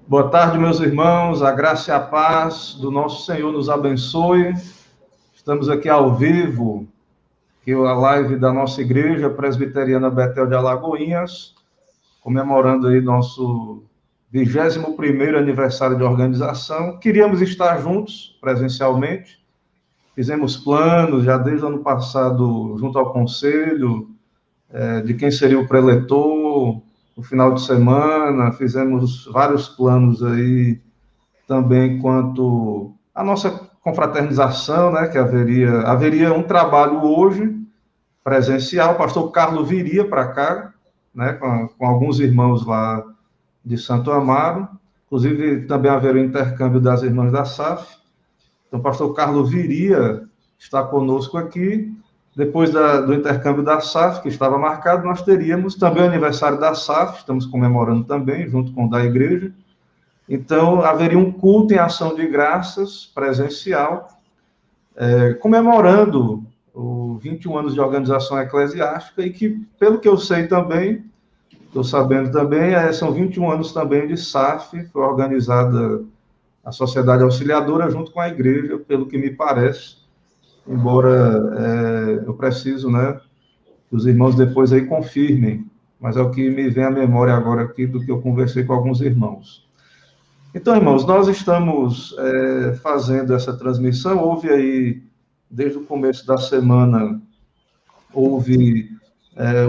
Boa tarde, meus irmãos. A graça e a paz do nosso Senhor nos abençoe. Estamos aqui ao vivo, que é a live da nossa igreja presbiteriana Betel de Alagoinhas, comemorando aí nosso 21º aniversário de organização. Queríamos estar juntos presencialmente. Fizemos planos já desde o ano passado junto ao conselho, de quem seria o preletor, no final de semana, fizemos vários planos aí também quanto à nossa confraternização, né, que haveria um trabalho hoje presencial, o pastor Carlos viria para cá, né, com alguns irmãos lá de Santo Amaro, inclusive também haveria o intercâmbio das irmãs da SAF, então o pastor Carlos viria estar conosco aqui, depois do intercâmbio da SAF, que estava marcado, nós teríamos também o aniversário da SAF, estamos comemorando também, junto com o da igreja. Então, haveria um culto em ação de graças presencial, comemorando os 21 anos de organização eclesiástica e que, pelo que eu sei também, estou sabendo também, são 21 anos também de SAF, foi organizada a Sociedade Auxiliadora junto com a igreja, pelo que me parece, embora eu preciso, né, que os irmãos depois aí confirmem, mas é o que me vem à memória agora aqui do que eu conversei com alguns irmãos. Então, irmãos, nós estamos fazendo essa transmissão. Houve aí, desde o começo da semana, houve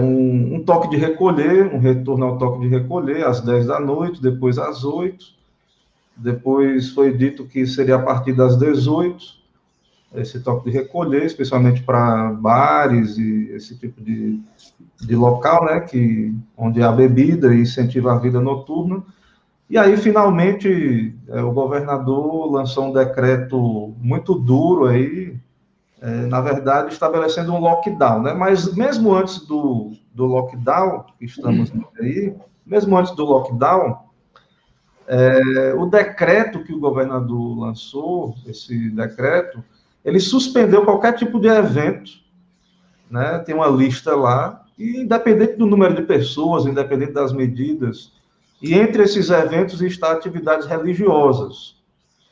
um toque de recolher, um retorno ao toque de recolher, às 10 da noite, depois às 8. Depois foi dito que seria a partir das 18, esse toque de recolher, especialmente para bares e esse tipo de local, né, onde há bebida e incentiva a vida noturna. E aí, finalmente, o governador lançou um decreto muito duro aí, na verdade, estabelecendo um lockdown, né? Mas mesmo antes do lockdown, que estamos aí, mesmo antes do lockdown, o decreto que o governador lançou, esse decreto, ele suspendeu qualquer tipo de evento, né? Tem uma lista lá, e independente do número de pessoas, independente das medidas, e entre esses eventos está atividades religiosas,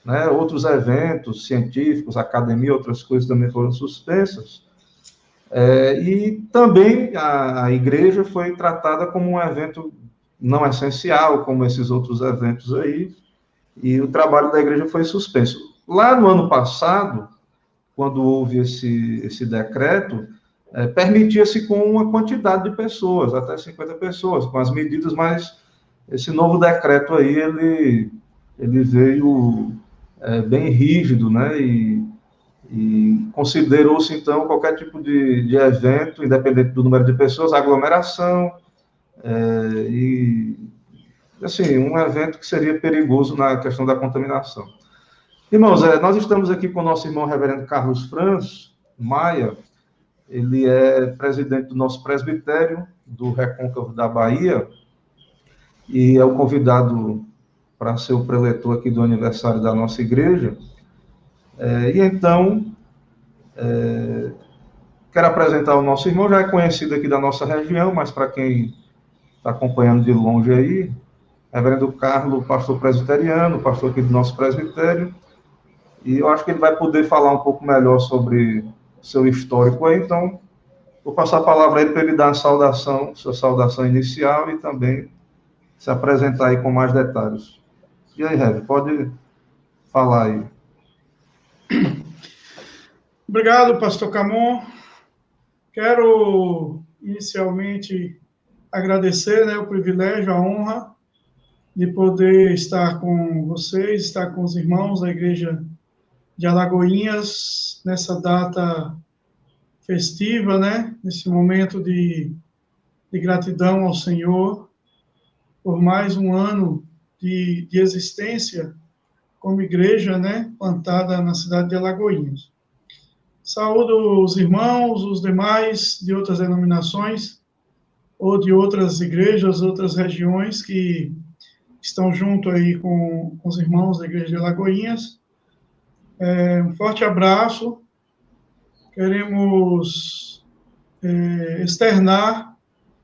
né? Outros eventos científicos, academia, outras coisas também foram suspensas. E também a igreja foi tratada como um evento não essencial, como esses outros eventos aí, e o trabalho da igreja foi suspenso. Lá no ano passado, quando houve esse decreto, permitia-se com uma quantidade de pessoas, até 50 pessoas, com as medidas, mas esse novo decreto aí, ele veio bem rígido, né, e considerou-se, então, qualquer tipo de evento, independente do número de pessoas, aglomeração, e, assim, um evento que seria perigoso na questão da contaminação. Irmãos, nós estamos aqui com o nosso irmão reverendo Carlos Franz Maia, ele é presidente do nosso presbitério, do Recôncavo da Bahia, e é o convidado para ser o preletor aqui do aniversário da nossa igreja. E então, quero apresentar o nosso irmão, já é conhecido aqui da nossa região, mas para quem está acompanhando de longe aí, reverendo Carlos, pastor presbiteriano, pastor aqui do nosso presbitério, e eu acho que ele vai poder falar um pouco melhor sobre seu histórico aí, então vou passar a palavra a ele para ele dar a saudação, sua saudação inicial e também se apresentar aí com mais detalhes. E aí, Rev, pode falar aí. Obrigado, pastor Camon. Quero inicialmente agradecer, né, o privilégio, a honra de poder estar com vocês, estar com os irmãos da Igreja de Alagoinhas, nessa data festiva, né, nesse momento de gratidão ao Senhor por mais um ano de existência como igreja, né, plantada na cidade de Alagoinhas. Saúdo os irmãos, os demais de outras denominações ou de outras igrejas, outras regiões que estão junto aí com os irmãos da Igreja de Alagoinhas. Um forte abraço. Queremos externar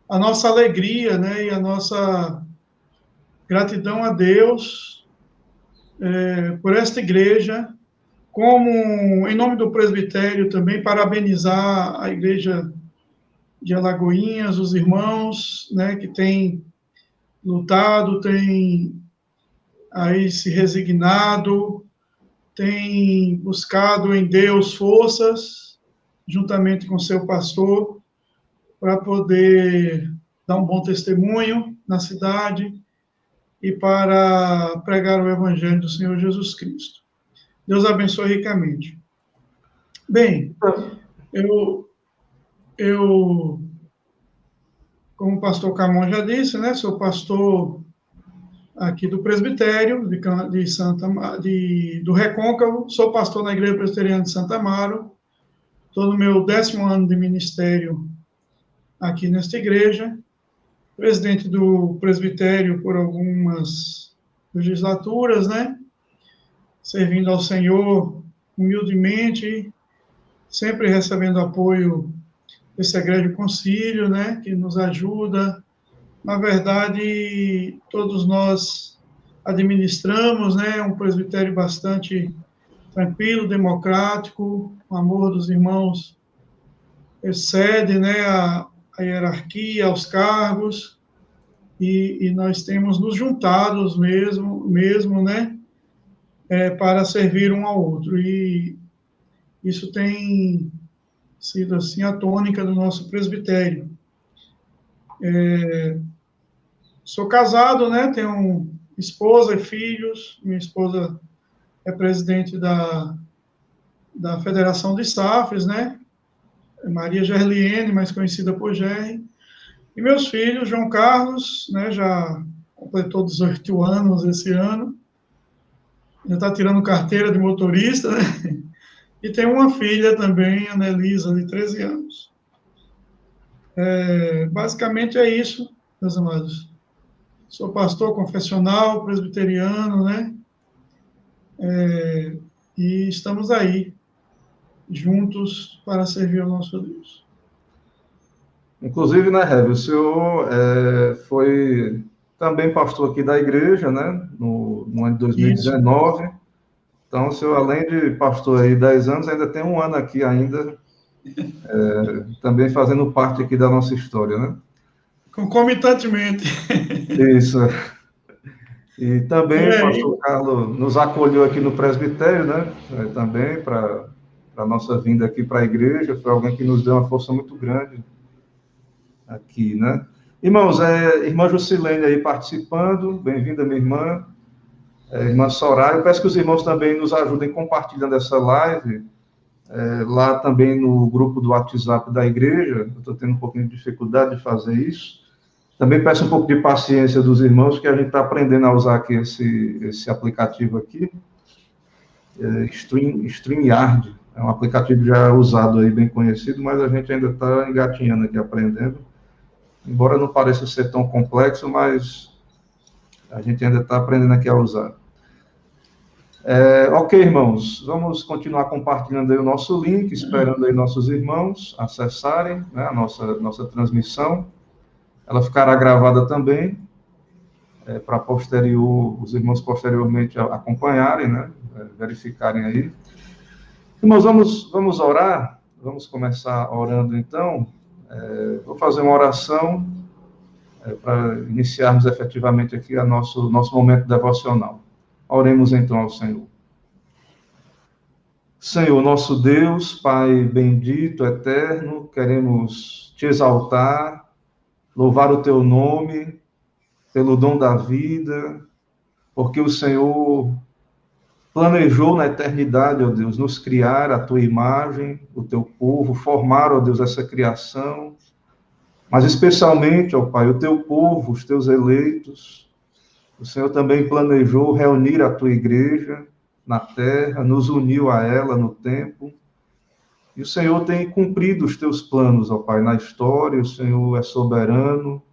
a nossa alegria, né, e a nossa gratidão a Deus por esta igreja, como, em nome do presbitério, também parabenizar a igreja de Alagoinhas, os irmãos, né, que têm lutado, têm aí se resignado, têm buscado em Deus forças, juntamente com seu pastor, para poder dar um bom testemunho na cidade e para pregar o evangelho do Senhor Jesus Cristo. Deus abençoe ricamente. Bem, eu como o pastor Camon já disse, né, sou pastor aqui do presbitério do Recôncavo, sou pastor na Igreja Presbiteriana de Santa Amaro, estou no meu 10º ano de ministério aqui nesta igreja, presidente do presbitério por algumas legislaturas, né, servindo ao Senhor humildemente, sempre recebendo apoio desse egrégio concílio, né, que nos ajuda. Na verdade, todos nós administramos, né, um presbitério bastante tranquilo, democrático, o amor dos irmãos excede, né, a hierarquia, aos cargos, e nós temos nos juntados mesmo, né, para servir um ao outro. E isso tem sido, assim, a tônica do nosso presbitério. Sou casado, né, tenho esposa e filhos, minha esposa é presidente da Federação de SAFs, né, Maria Gerliene, mais conhecida por Gerry, e meus filhos, João Carlos, né, já completou 18 anos esse ano, já está tirando carteira de motorista, né, e tem uma filha também, Anelisa, de 13 anos. Basicamente é isso, meus amados. Sou pastor confessional, presbiteriano, né, e estamos aí, juntos, para servir ao nosso Deus. Inclusive, né, Rev, o senhor foi também pastor aqui da igreja, né, no ano de 2019. Isso. Então, o senhor, além de pastor aí 10 anos, ainda tem um ano aqui ainda, também fazendo parte aqui da nossa história, né? Concomitantemente. Isso. E também o pastor Carlos nos acolheu aqui no presbitério, né, também para a nossa vinda aqui para a igreja, foi alguém que nos deu uma força muito grande aqui, né? Irmãos, irmã Jusilene aí participando, bem-vinda, minha irmã. Irmã Soraya, eu peço que os irmãos também nos ajudem compartilhando essa live, lá também no grupo do WhatsApp da igreja. Eu estou tendo um pouquinho de dificuldade de fazer isso. Também peço um pouco de paciência dos irmãos, que a gente está aprendendo a usar aqui esse aplicativo aqui, StreamYard. É um aplicativo já usado aí, bem conhecido, mas a gente ainda está engatinhando aqui, aprendendo. Embora não pareça ser tão complexo, mas a gente ainda está aprendendo aqui a usar. Ok, irmãos, vamos continuar compartilhando aí o nosso link, esperando aí nossos irmãos acessarem, né, a nossa transmissão. Ela ficará gravada também, para os irmãos posteriormente acompanharem, né, verificarem aí. Irmãos, vamos orar, vamos começar orando então. Vou fazer uma oração para iniciarmos efetivamente aqui o nosso momento devocional. Oremos então ao Senhor. Senhor, nosso Deus, Pai bendito, eterno, queremos te exaltar, louvar o teu nome pelo dom da vida, porque o Senhor planejou na eternidade, ó Deus, nos criar a tua imagem, o teu povo, formar, ó Deus, essa criação, mas especialmente, ó Pai, o teu povo, os teus eleitos. O Senhor também planejou reunir a tua igreja na terra, nos uniu a ela no tempo. E o Senhor tem cumprido os teus planos, ó Pai, na história. O Senhor é soberano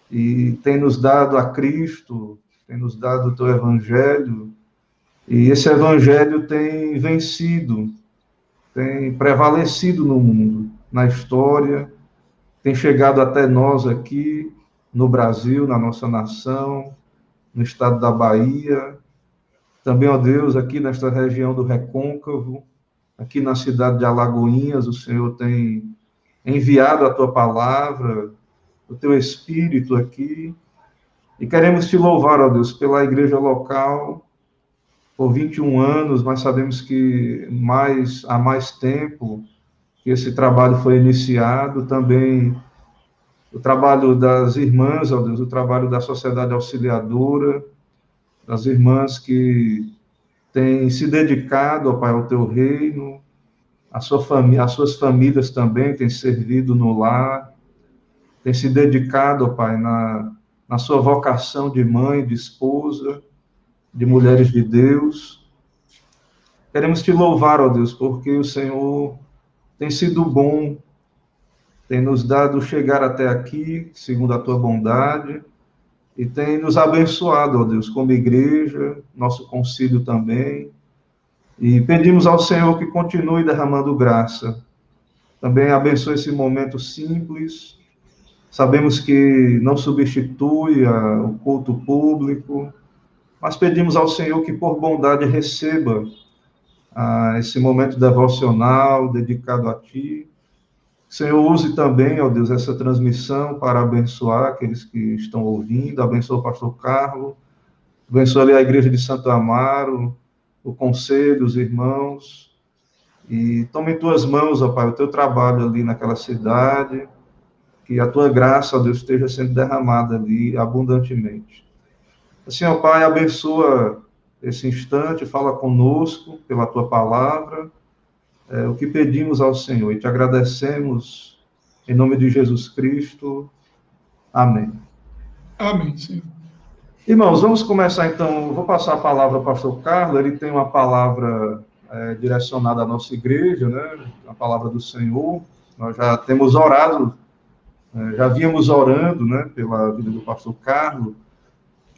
e tem nos dado a Cristo, tem nos dado o teu evangelho. E esse evangelho tem vencido, tem prevalecido no mundo, na história, tem chegado até nós aqui no Brasil, na nossa nação. no estado da Bahia, também, ó Deus, aqui nesta região do Recôncavo, aqui na cidade de Alagoinhas, o Senhor tem enviado a tua palavra, o teu Espírito aqui, e queremos te louvar, ó Deus, pela igreja local, por 21 anos, mas sabemos que há mais tempo que esse trabalho foi iniciado, também o trabalho das irmãs, ó Deus, o trabalho da sociedade auxiliadora, das irmãs que têm se dedicado, ó Pai, ao teu reino, as suas famílias também têm servido no lar, têm se dedicado, ó Pai, na sua vocação de mãe, de esposa, de mulheres de Deus. Queremos te louvar, ó Deus, porque o Senhor tem sido bom, tem nos dado chegar até aqui, segundo a tua bondade, e tem nos abençoado, ó Deus, como igreja, nosso concílio também, e pedimos ao Senhor que continue derramando graça. Também abençoe esse momento simples. Sabemos que não substitui o culto público, mas pedimos ao Senhor que, por bondade, receba esse momento devocional dedicado a Ti. Que o Senhor use também, ó Deus, essa transmissão para abençoar aqueles que estão ouvindo. Abençoa o pastor Carlos, abençoa ali a igreja de Santo Amaro, o conselho, os irmãos, e tome em tuas mãos, ó Pai, o teu trabalho ali naquela cidade, que a tua graça, ó Deus, esteja sendo derramada ali abundantemente. Assim, ó Pai, abençoa esse instante, fala conosco pela tua palavra, o que pedimos ao Senhor, e te agradecemos em nome de Jesus Cristo. Amém. Amém, Senhor. Irmãos, vamos começar então. Vou passar a palavra ao pastor Carlos. Ele tem uma palavra direcionada à nossa igreja, né? A palavra do Senhor. Nós já temos orado, já vínhamos orando, né, pela vida do pastor Carlos,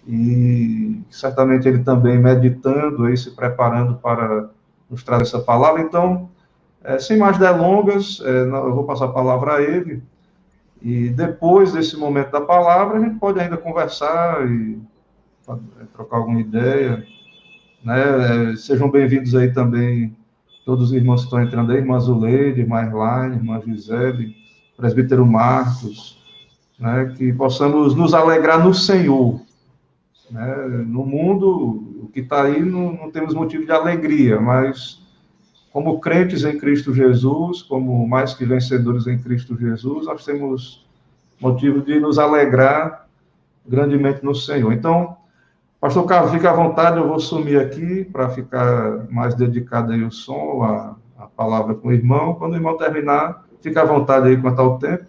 e certamente ele também meditando aí, se preparando para nos trazer essa palavra. Então, sem mais delongas, eu vou passar a palavra a ele, e depois desse momento da palavra, a gente pode ainda conversar e trocar alguma ideia, né? Sejam bem-vindos aí também todos os irmãos que estão entrando aí, irmã Zuleide, irmã Erlaine, irmã Gisele, presbítero Marcos, né? Que possamos nos alegrar no Senhor, né? No mundo, o que está aí, não temos motivo de alegria, mas como crentes em Cristo Jesus, como mais que vencedores em Cristo Jesus, nós temos motivo de nos alegrar grandemente no Senhor. Então, pastor Carlos, fica à vontade, eu vou sumir aqui para ficar mais dedicado aí o som, a palavra com o irmão. Quando o irmão terminar, fica à vontade aí quanto ao tempo.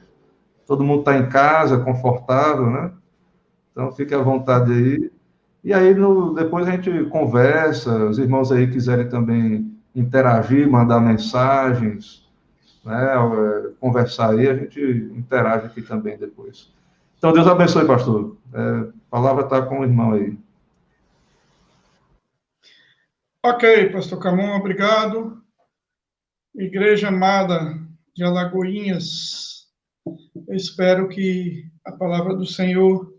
Todo mundo está em casa, confortável, né? Então, fique à vontade aí. E aí, depois a gente conversa, os irmãos aí quiserem também interagir, mandar mensagens, né? Conversar aí, a gente interage aqui também depois. Então, Deus abençoe, pastor. A palavra está com o irmão aí. Ok, pastor Camon, obrigado. Igreja amada de Alagoinhas, eu espero que a palavra do Senhor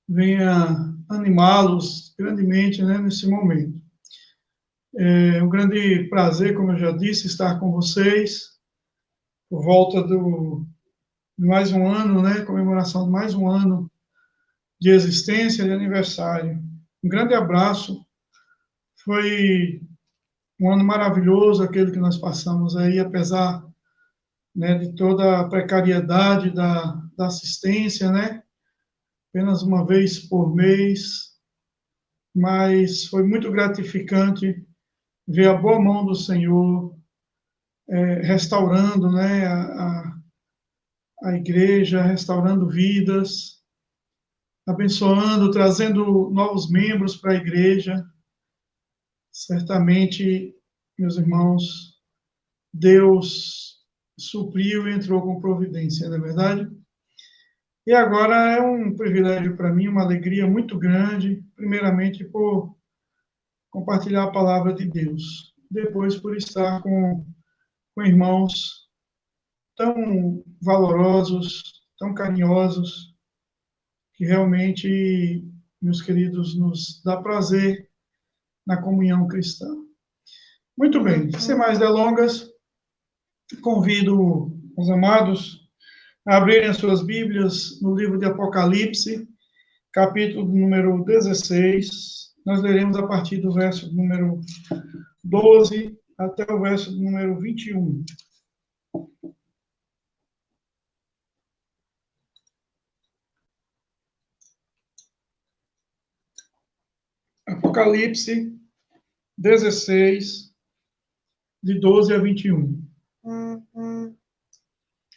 venha animá-los grandemente, né, nesse momento. É um grande prazer, como eu já disse, estar com vocês por volta de mais um ano, né, comemoração de mais um ano de existência, de aniversário. Um grande abraço. Foi um ano maravilhoso aquele que nós passamos aí, apesar, né, de toda a precariedade da assistência, né, apenas uma vez por mês, mas foi muito gratificante ver a boa mão do Senhor restaurando, né, a igreja, restaurando vidas, abençoando, trazendo novos membros para a igreja. Certamente, meus irmãos, Deus supriu e entrou com providência, não é verdade? E agora é um privilégio para mim, uma alegria muito grande, primeiramente por compartilhar a palavra de Deus, depois por estar com irmãos tão valorosos, tão carinhosos, que realmente meus queridos, nos dá prazer na comunhão cristã. Muito bem, sem mais delongas, convido os amados a abrirem as suas Bíblias no livro de Apocalipse, capítulo número 16. Nós leremos a partir do verso número 12 até o verso número 21. Apocalipse 16, de 12 a 21.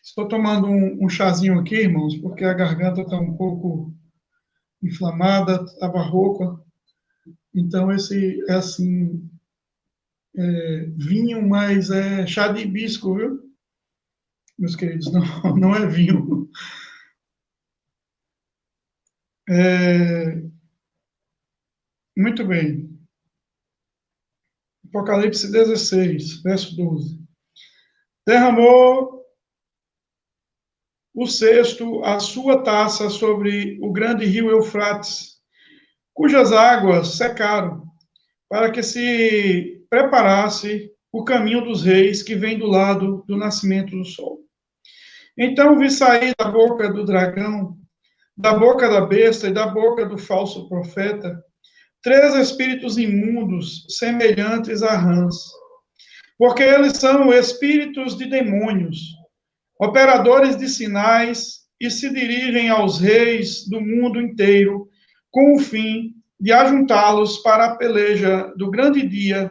Estou tomando um chazinho aqui, irmãos, porque a garganta está um pouco inflamada, estava rouca. Então, esse é assim, vinho, mas é chá de hibisco, viu? Meus queridos, não é vinho. Muito bem. Apocalipse 16, verso 12. Derramou o cesto a sua taça sobre o grande rio Eufrates, cujas águas secaram, para que se preparasse o caminho dos reis que vem do lado do nascimento do sol. Então vi sair da boca do dragão, da boca da besta e da boca do falso profeta, 3 espíritos imundos, semelhantes a rãs, porque eles são espíritos de demônios, operadores de sinais, e se dirigem aos reis do mundo inteiro, com o fim de ajuntá-los para a peleja do grande dia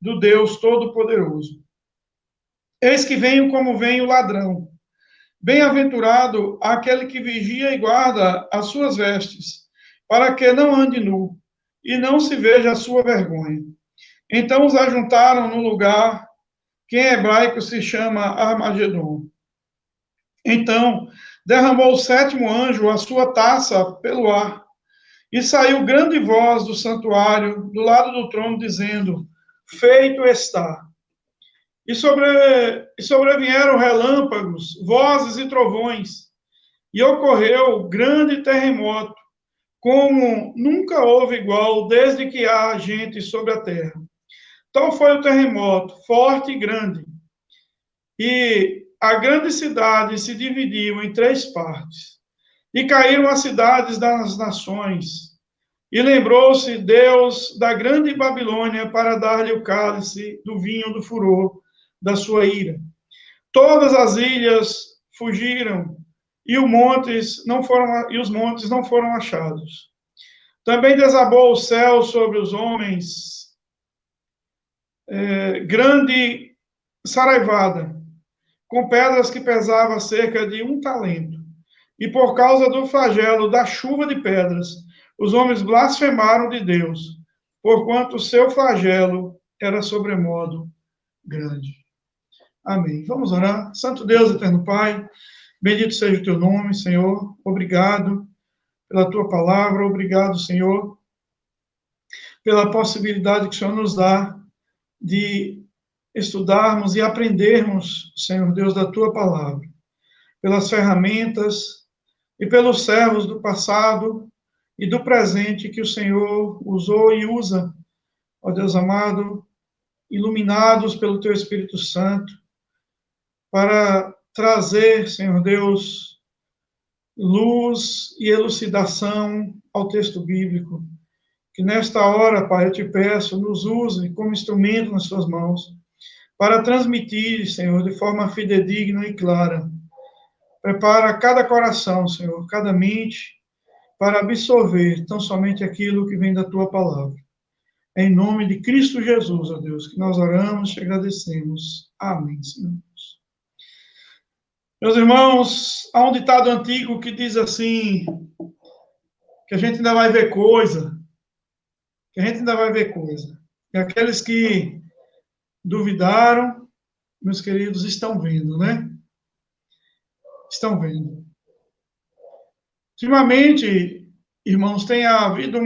do Deus Todo-Poderoso. Eis que venho como vem o ladrão. Bem-aventurado aquele que vigia e guarda as suas vestes, para que não ande nu, e não se veja a sua vergonha. Então os ajuntaram no lugar que em hebraico se chama Armagedon. Então derramou o 7º anjo a sua taça pelo ar, e saiu grande voz do santuário, do lado do trono, dizendo: feito está. E sobrevieram relâmpagos, vozes e trovões, e ocorreu grande terremoto, como nunca houve igual desde que há gente sobre a terra. Tal foi o terremoto, forte e grande. E a grande cidade se dividiu em 3 partes. E caíram as cidades das nações. E lembrou-se Deus da grande Babilônia para dar-lhe o cálice do vinho do furor da sua ira. Todas as ilhas fugiram, e os montes não foram achados. Também desabou o céu sobre os homens, grande saraivada, com pedras que pesavam cerca de 1 talento. E por causa do flagelo da chuva de pedras, os homens blasfemaram de Deus, porquanto o seu flagelo era sobremodo grande. Amém. Vamos orar. Santo Deus, eterno Pai, bendito seja o teu nome, Senhor. Obrigado pela tua palavra. Obrigado, Senhor, pela possibilidade que o Senhor nos dá de estudarmos e aprendermos, Senhor Deus, da tua palavra. Pelas ferramentas e pelos servos do passado e do presente que o Senhor usou e usa, ó Deus amado, iluminados pelo teu Espírito Santo, para trazer, Senhor Deus, luz e elucidação ao texto bíblico. Que nesta hora, Pai, eu te peço, nos use como instrumento nas suas mãos, para transmitir, Senhor, de forma fidedigna e clara. Prepara cada coração, Senhor, cada mente, para absorver tão somente aquilo que vem da tua palavra. Em nome de Cristo Jesus, ó Deus, que nós oramos e te agradecemos. Amém, Senhor. Meus irmãos, há um ditado antigo que diz assim, que a gente ainda vai ver coisa, E aqueles que duvidaram, meus queridos, estão vendo, né? Estão vendo. Ultimamente, irmãos, tem havido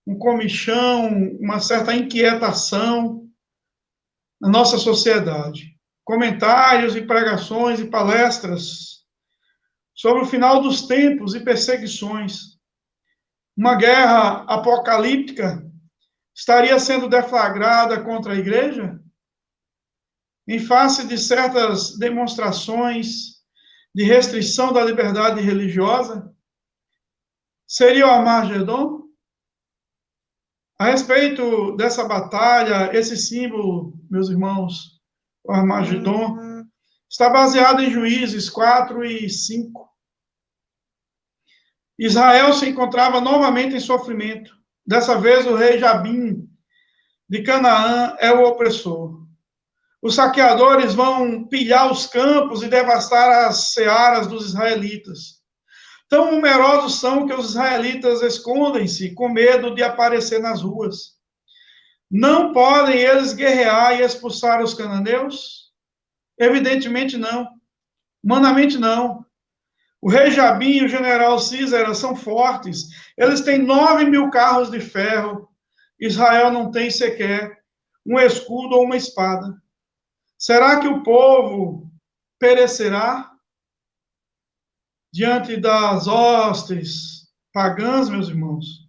um comichão, uma certa inquietação na nossa sociedade. Comentários e pregações e palestras sobre o final dos tempos e perseguições. uma guerra apocalíptica estaria sendo deflagrada contra a igreja? Em face de certas demonstrações de restrição da liberdade religiosa? Seria o Armagedon? A respeito dessa batalha, esse símbolo, meus irmãos, o Armagedon, está baseado em Juízes 4 e 5. Israel se encontrava novamente em sofrimento. Dessa vez, o rei Jabim de Canaã é o opressor. Os saqueadores vão pilhar os campos e devastar as searas dos israelitas. Tão numerosos são que os israelitas escondem-se com medo de aparecer nas ruas. Não podem eles guerrear e expulsar os cananeus? Evidentemente não. Humanamente não. O rei Jabim e o general Císera são fortes. Eles têm 9.000 carros de ferro. Israel não tem sequer um escudo ou uma espada. Será que o povo perecerá diante das hostes pagãs, meus irmãos?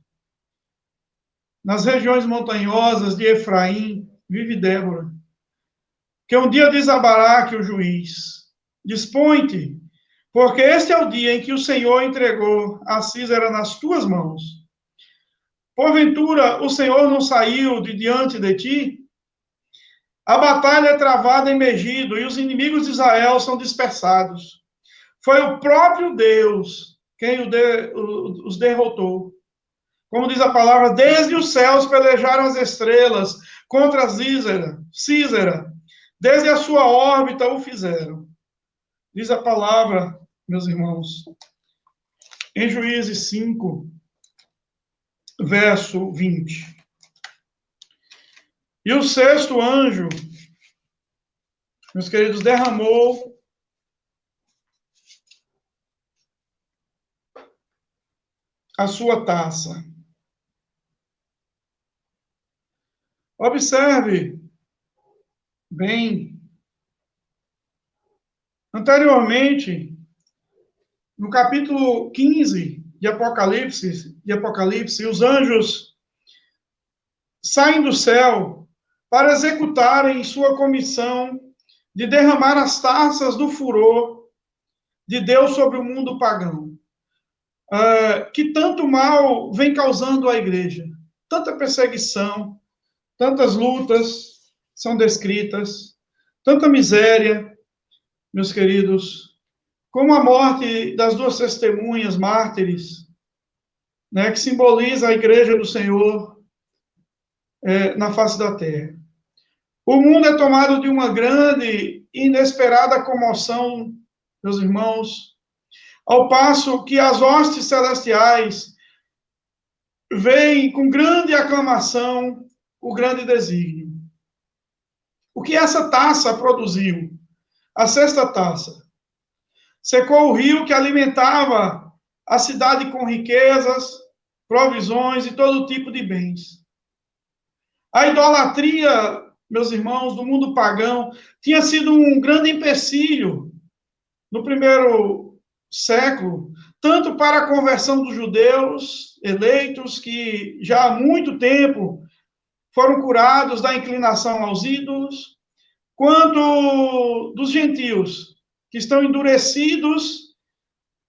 Nas regiões montanhosas de Efraim vive Débora, que um dia diz a Baraque, o juiz: dispõe-te, porque este é o dia em que o Senhor entregou a Císera nas tuas mãos. Porventura, o Senhor não saiu de diante de ti? A batalha é travada em Megido e os inimigos de Israel são dispersados. Foi o próprio Deus quem os derrotou. Como diz a palavra, desde os céus pelejaram as estrelas contra Císera. Desde a sua órbita o fizeram. Diz a palavra, meus irmãos, em Juízes 5, verso 20. E o sexto anjo, meus queridos, derramou a sua taça. Observe bem. Anteriormente, no capítulo 15 de Apocalipse, os anjos saem do céu para executarem sua comissão de derramar as taças do furor de Deus sobre o mundo pagão, que tanto mal vem causando à igreja. Tanta perseguição, tantas lutas são descritas, tanta miséria, meus queridos, como a morte das duas testemunhas mártires, né, que simboliza a igreja do Senhor na face da terra. O mundo é tomado de uma grande e inesperada comoção, meus irmãos, ao passo que as hostes celestiais veem com grande aclamação o grande desígnio. O que essa taça produziu? A sexta taça secou o rio que alimentava a cidade com riquezas, provisões e todo tipo de bens. A idolatria, meus irmãos, do mundo pagão, tinha sido um grande empecilho no primeiro século, tanto para a conversão dos judeus eleitos, que já há muito tempo foram curados da inclinação aos ídolos, quanto dos gentios, que estão endurecidos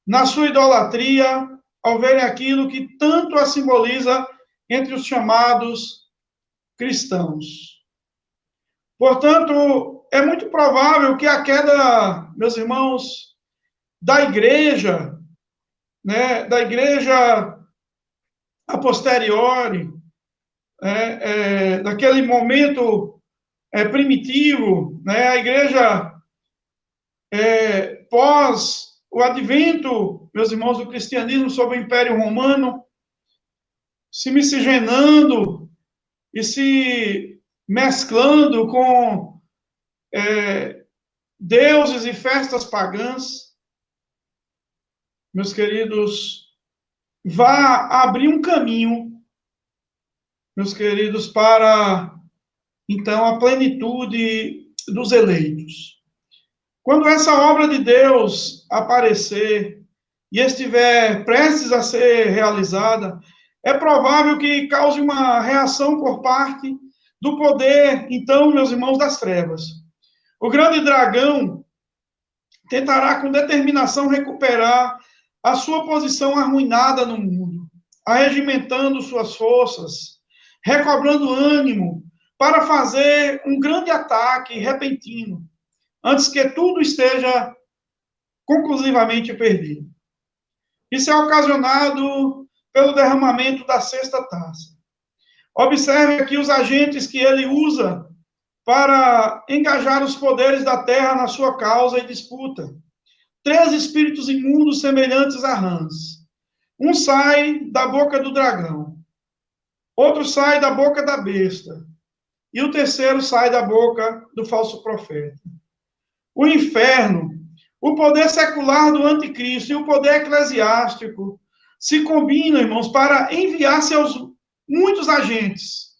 na sua idolatria, ao verem aquilo que tanto a simboliza entre os chamados cristãos. Portanto, é muito provável que a queda, meus irmãos, da igreja, né, da igreja a posteriori, daquele momento primitivo, né, a igreja pós o advento, meus irmãos, do cristianismo sob o Império Romano, se miscigenando e se mesclando com deuses e festas pagãs, meus queridos, vá abrir um caminho, meus queridos, para, então, a plenitude dos eleitos. Quando essa obra de Deus aparecer e estiver prestes a ser realizada, é provável que cause uma reação por parte do poder, então, meus irmãos, das trevas. O grande dragão tentará com determinação recuperar a sua posição arruinada no mundo, arregimentando suas forças, recobrando ânimo para fazer um grande ataque repentino, antes que tudo esteja conclusivamente perdido. Isso é ocasionado pelo derramamento da sexta taça. Observe aqui os agentes que ele usa para engajar os poderes da terra na sua causa e disputa. 3 espíritos imundos semelhantes a rãs. Um sai da boca do dragão, outro sai da boca da besta, e o terceiro sai da boca do falso profeta. O inferno, o poder secular do anticristo e o poder eclesiástico se combinam, irmãos, para enviar seus muitos agentes,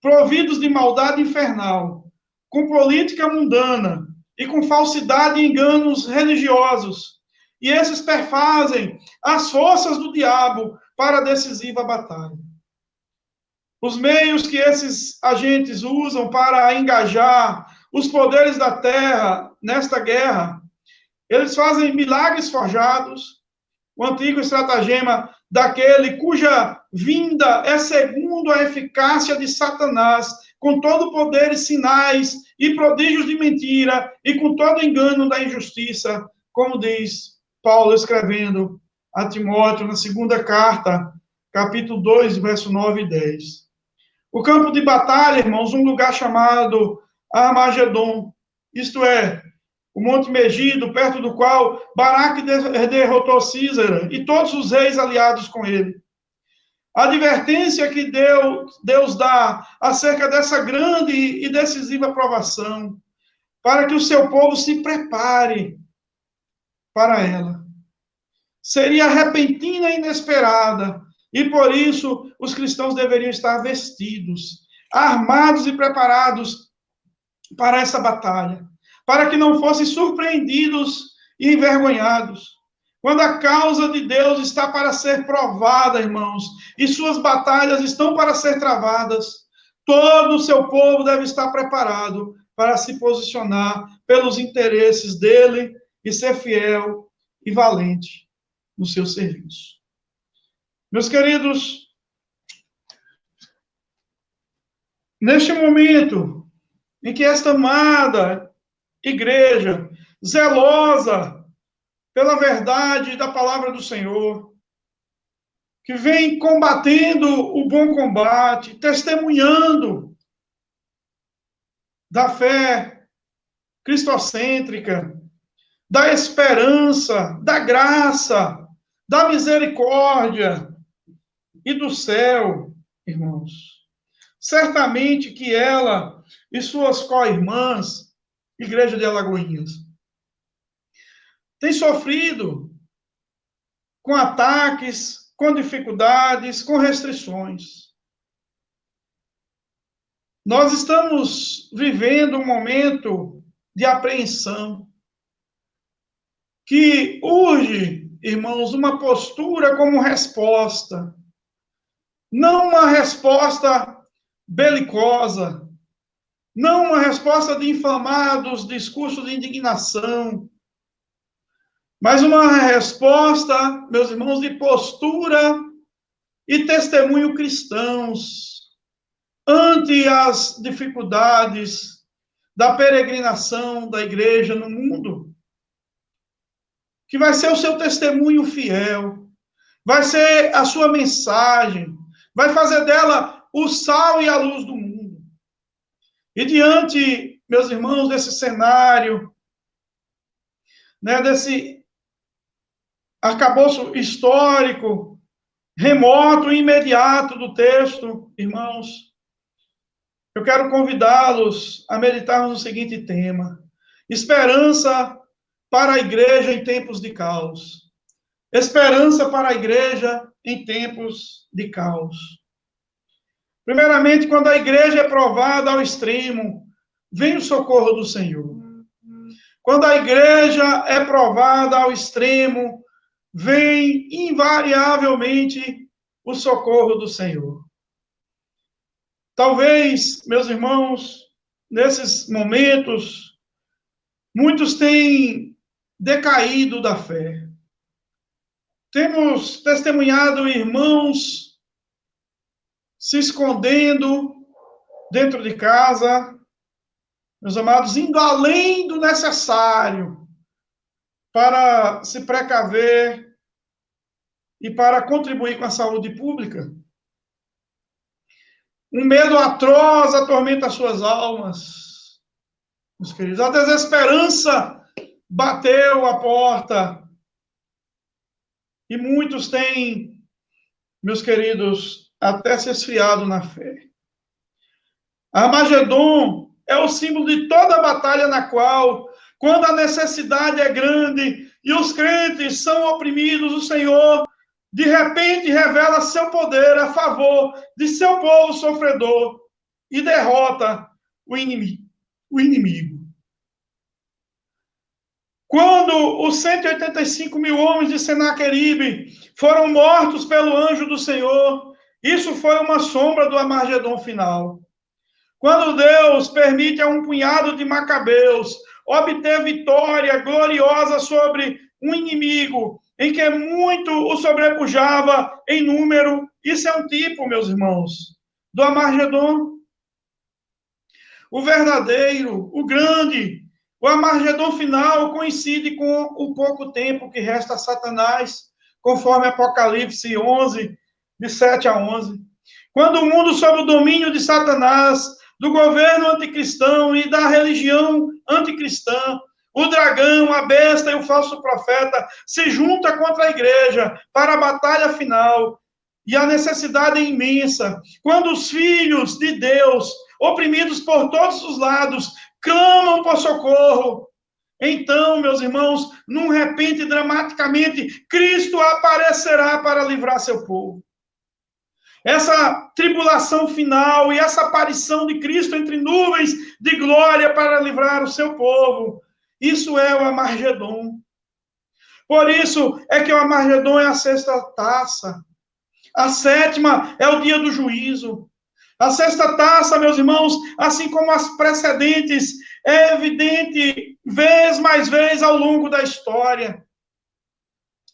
providos de maldade infernal, com política mundana e com falsidade e enganos religiosos. E esses perfazem as forças do diabo para a decisiva batalha. Os meios que esses agentes usam para engajar os poderes da terra nesta guerra, eles fazem milagres forjados, o antigo estratagema daquele cuja vinda é segundo a eficácia de Satanás, com todo o poder e sinais e prodígios de mentira e com todo engano da injustiça, como diz Paulo escrevendo a Timóteo na segunda carta, capítulo 2, verso 9 e 10. O campo de batalha, irmãos, um lugar chamado Armagedon, isto é, o Monte Megido, perto do qual Baraque derrotou Císara e todos os reis aliados com ele. A advertência que Deus dá acerca dessa grande e decisiva provação, para que o seu povo se prepare para ela. Seria repentina e inesperada, e por isso os cristãos deveriam estar vestidos, armados e preparados para essa batalha, para que não fossem surpreendidos e envergonhados. Quando a causa de Deus está para ser provada, irmãos, e suas batalhas estão para ser travadas, todo o seu povo deve estar preparado para se posicionar pelos interesses dele e ser fiel e valente no seu serviço. Meus queridos, neste momento em que esta amada igreja, zelosa pela verdade da palavra do Senhor, que vem combatendo o bom combate, testemunhando da fé cristocêntrica, da esperança, da graça, da misericórdia e do céu, irmãos. Certamente que ela e suas co-irmãs, Igreja de Alagoinhas, têm sofrido com ataques, com dificuldades, com restrições. Nós estamos vivendo um momento de apreensão que urge, irmãos, uma postura como resposta. Não uma resposta belicosa, não uma resposta de inflamados discursos de indignação, mas uma resposta, meus irmãos, de postura e testemunho cristãos ante as dificuldades da peregrinação da igreja no mundo, que vai ser o seu testemunho fiel, vai ser a sua mensagem, vai fazer dela o sal e a luz do mundo. E diante, meus irmãos, desse cenário, né, desse arcabouço histórico, remoto e imediato do texto, irmãos, eu quero convidá-los a meditarmos no seguinte tema: esperança para a igreja em tempos de caos. Esperança para a igreja em tempos de caos. Primeiramente, quando a igreja é provada ao extremo, vem o socorro do Senhor. Quando a igreja é provada ao extremo, vem invariavelmente o socorro do Senhor. Talvez, meus irmãos, nesses momentos, muitos têm decaído da fé. Temos testemunhado irmãos se escondendo dentro de casa, meus amados, indo além do necessário para se precaver e para contribuir com a saúde pública. Um medo atroz atormenta as suas almas, meus queridos. A desesperança bateu a porta. E muitos têm, meus queridos, até se esfriado na fé. Armagedon é o símbolo de toda a batalha na qual, quando a necessidade é grande e os crentes são oprimidos, o Senhor, de repente, revela seu poder a favor de seu povo sofredor e derrota o inimigo. Quando os 185 mil homens de Senaqueribe foram mortos pelo anjo do Senhor, isso foi uma sombra do Armagedon final. Quando Deus permite a um punhado de macabeus obter vitória gloriosa sobre um inimigo em que muito o sobrepujava em número, isso é um tipo, meus irmãos, do Armagedon. O verdadeiro, o grande, o Armagedon final coincide com o pouco tempo que resta a Satanás, conforme Apocalipse 11, de 7 a 11. Quando o mundo sob o domínio de Satanás, do governo anticristão e da religião anticristã, o dragão, a besta e o falso profeta se juntam contra a igreja para a batalha final. E a necessidade é imensa. Quando os filhos de Deus, oprimidos por todos os lados, clamam por socorro, então, meus irmãos, num repente, dramaticamente, Cristo aparecerá para livrar seu povo. Essa tribulação final e essa aparição de Cristo entre nuvens de glória para livrar o seu povo, isso é o Armagedon. Por isso é que o Armagedon é a sexta taça. A sétima é o dia do juízo. A sexta taça, meus irmãos, assim como as precedentes, é evidente vez mais vez ao longo da história.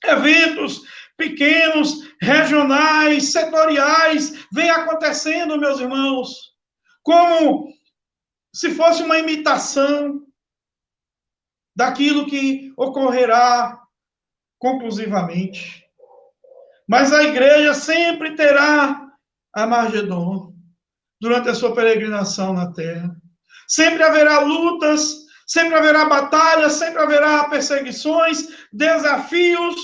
Eventos pequenos, regionais, setoriais, vêm acontecendo, meus irmãos, como se fosse uma imitação daquilo que ocorrerá conclusivamente. Mas a igreja sempre terá Armagedon durante a sua peregrinação na terra. Sempre haverá lutas, sempre haverá batalhas, sempre haverá perseguições, desafios,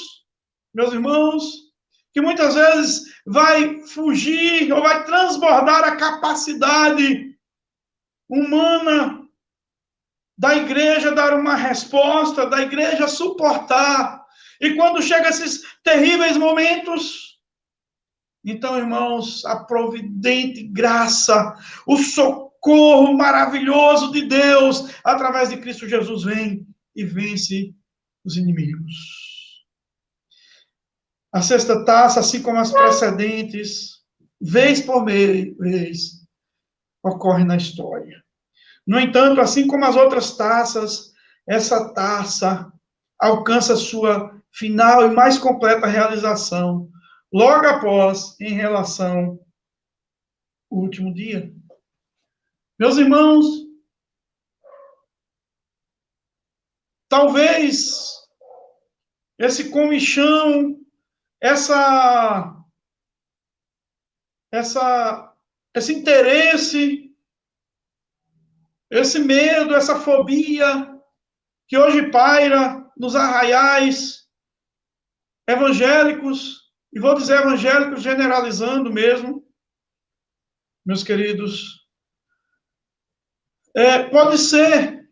meus irmãos, que muitas vezes vai fugir ou vai transbordar a capacidade humana da igreja dar uma resposta, da igreja suportar. E quando chegam esses terríveis momentos, então, irmãos, a providente graça, o socorro maravilhoso de Deus, através de Cristo Jesus, vem e vence os inimigos. A sexta taça, assim como as precedentes, vez por vez, ocorre na história. No entanto, assim como as outras taças, essa taça alcança sua final e mais completa realização logo após, em relação ao último dia. Meus irmãos, talvez esse comichão, esse interesse, esse medo, essa fobia que hoje paira nos arraiais evangélicos, e vou dizer evangélicos generalizando mesmo, meus queridos, pode ser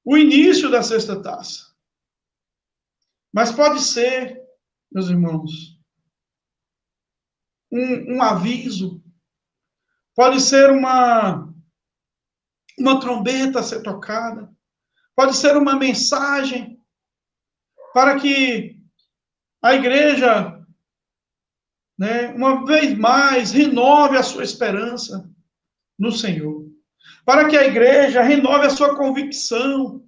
o início da sexta taça. Mas pode ser, meus irmãos, um aviso, pode ser uma trombeta a ser tocada, pode ser uma mensagem para que a igreja né, uma vez mais, renove a sua esperança no Senhor. Para que a igreja renove a sua convicção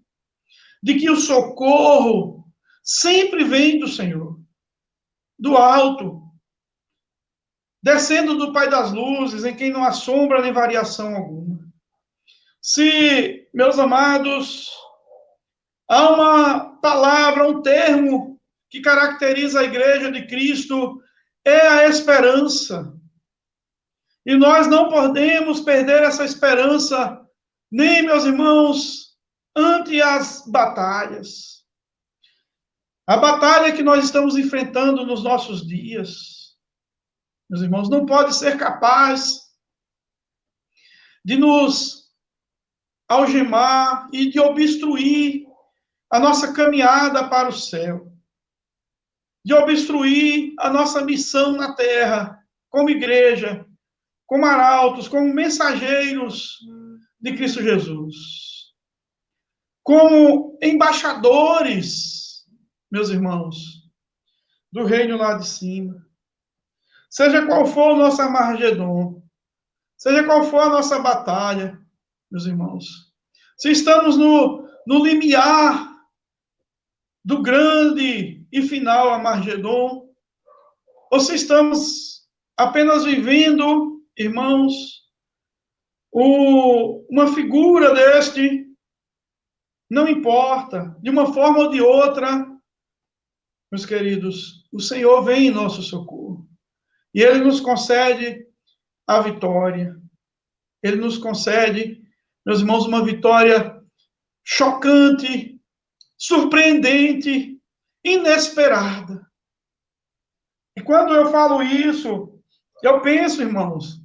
de que o socorro sempre vem do Senhor, do alto, descendo do Pai das luzes, em quem não há sombra nem variação alguma. Se, meus amados, há uma palavra, um termo que caracteriza a igreja de Cristo, é a esperança. E nós não podemos perder essa esperança, nem, meus irmãos, ante as batalhas. A batalha que nós estamos enfrentando nos nossos dias, meus irmãos, não pode ser capaz de nos algemar e de obstruir a nossa caminhada para o céu, de obstruir a nossa missão na terra, como igreja, como arautos, como mensageiros de Cristo Jesus, como embaixadores, meus irmãos, do reino lá de cima. Seja qual for o nosso Armagedon, seja qual for a nossa batalha, meus irmãos, se estamos no limiar do grande e final Armagedon, ou se estamos apenas vivendo, irmãos, uma figura deste, não importa, de uma forma ou de outra, meus queridos, o Senhor vem em nosso socorro. E Ele nos concede a vitória. Ele nos concede, meus irmãos, uma vitória chocante, surpreendente, inesperada. E quando eu falo isso, eu penso, irmãos,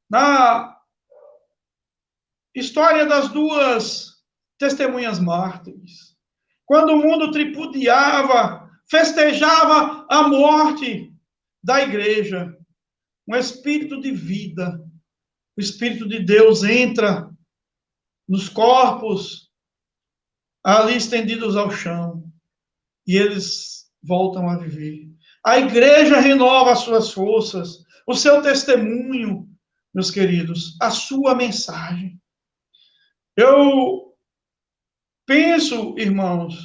na história das duas testemunhas mártires. Quando o mundo tripudiava, festejava a morte da igreja, um espírito de vida, o Espírito de Deus entra nos corpos ali estendidos ao chão e eles voltam a viver. A igreja renova as suas forças, o seu testemunho, meus queridos, a sua mensagem. Eu penso, irmãos,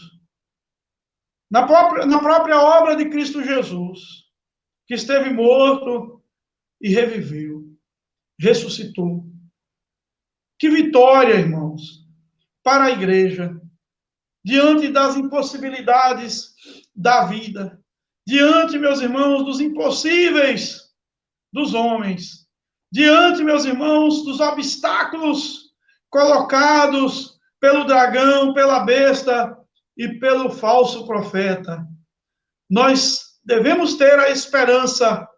na própria obra de Cristo Jesus, que esteve morto e reviveu, ressuscitou. Que vitória, irmãos, para a igreja, diante das impossibilidades da vida, diante, meus irmãos, dos impossíveis dos homens, diante, meus irmãos, dos obstáculos colocados pelo dragão, pela besta e pelo falso profeta. Nós devemos ter a esperança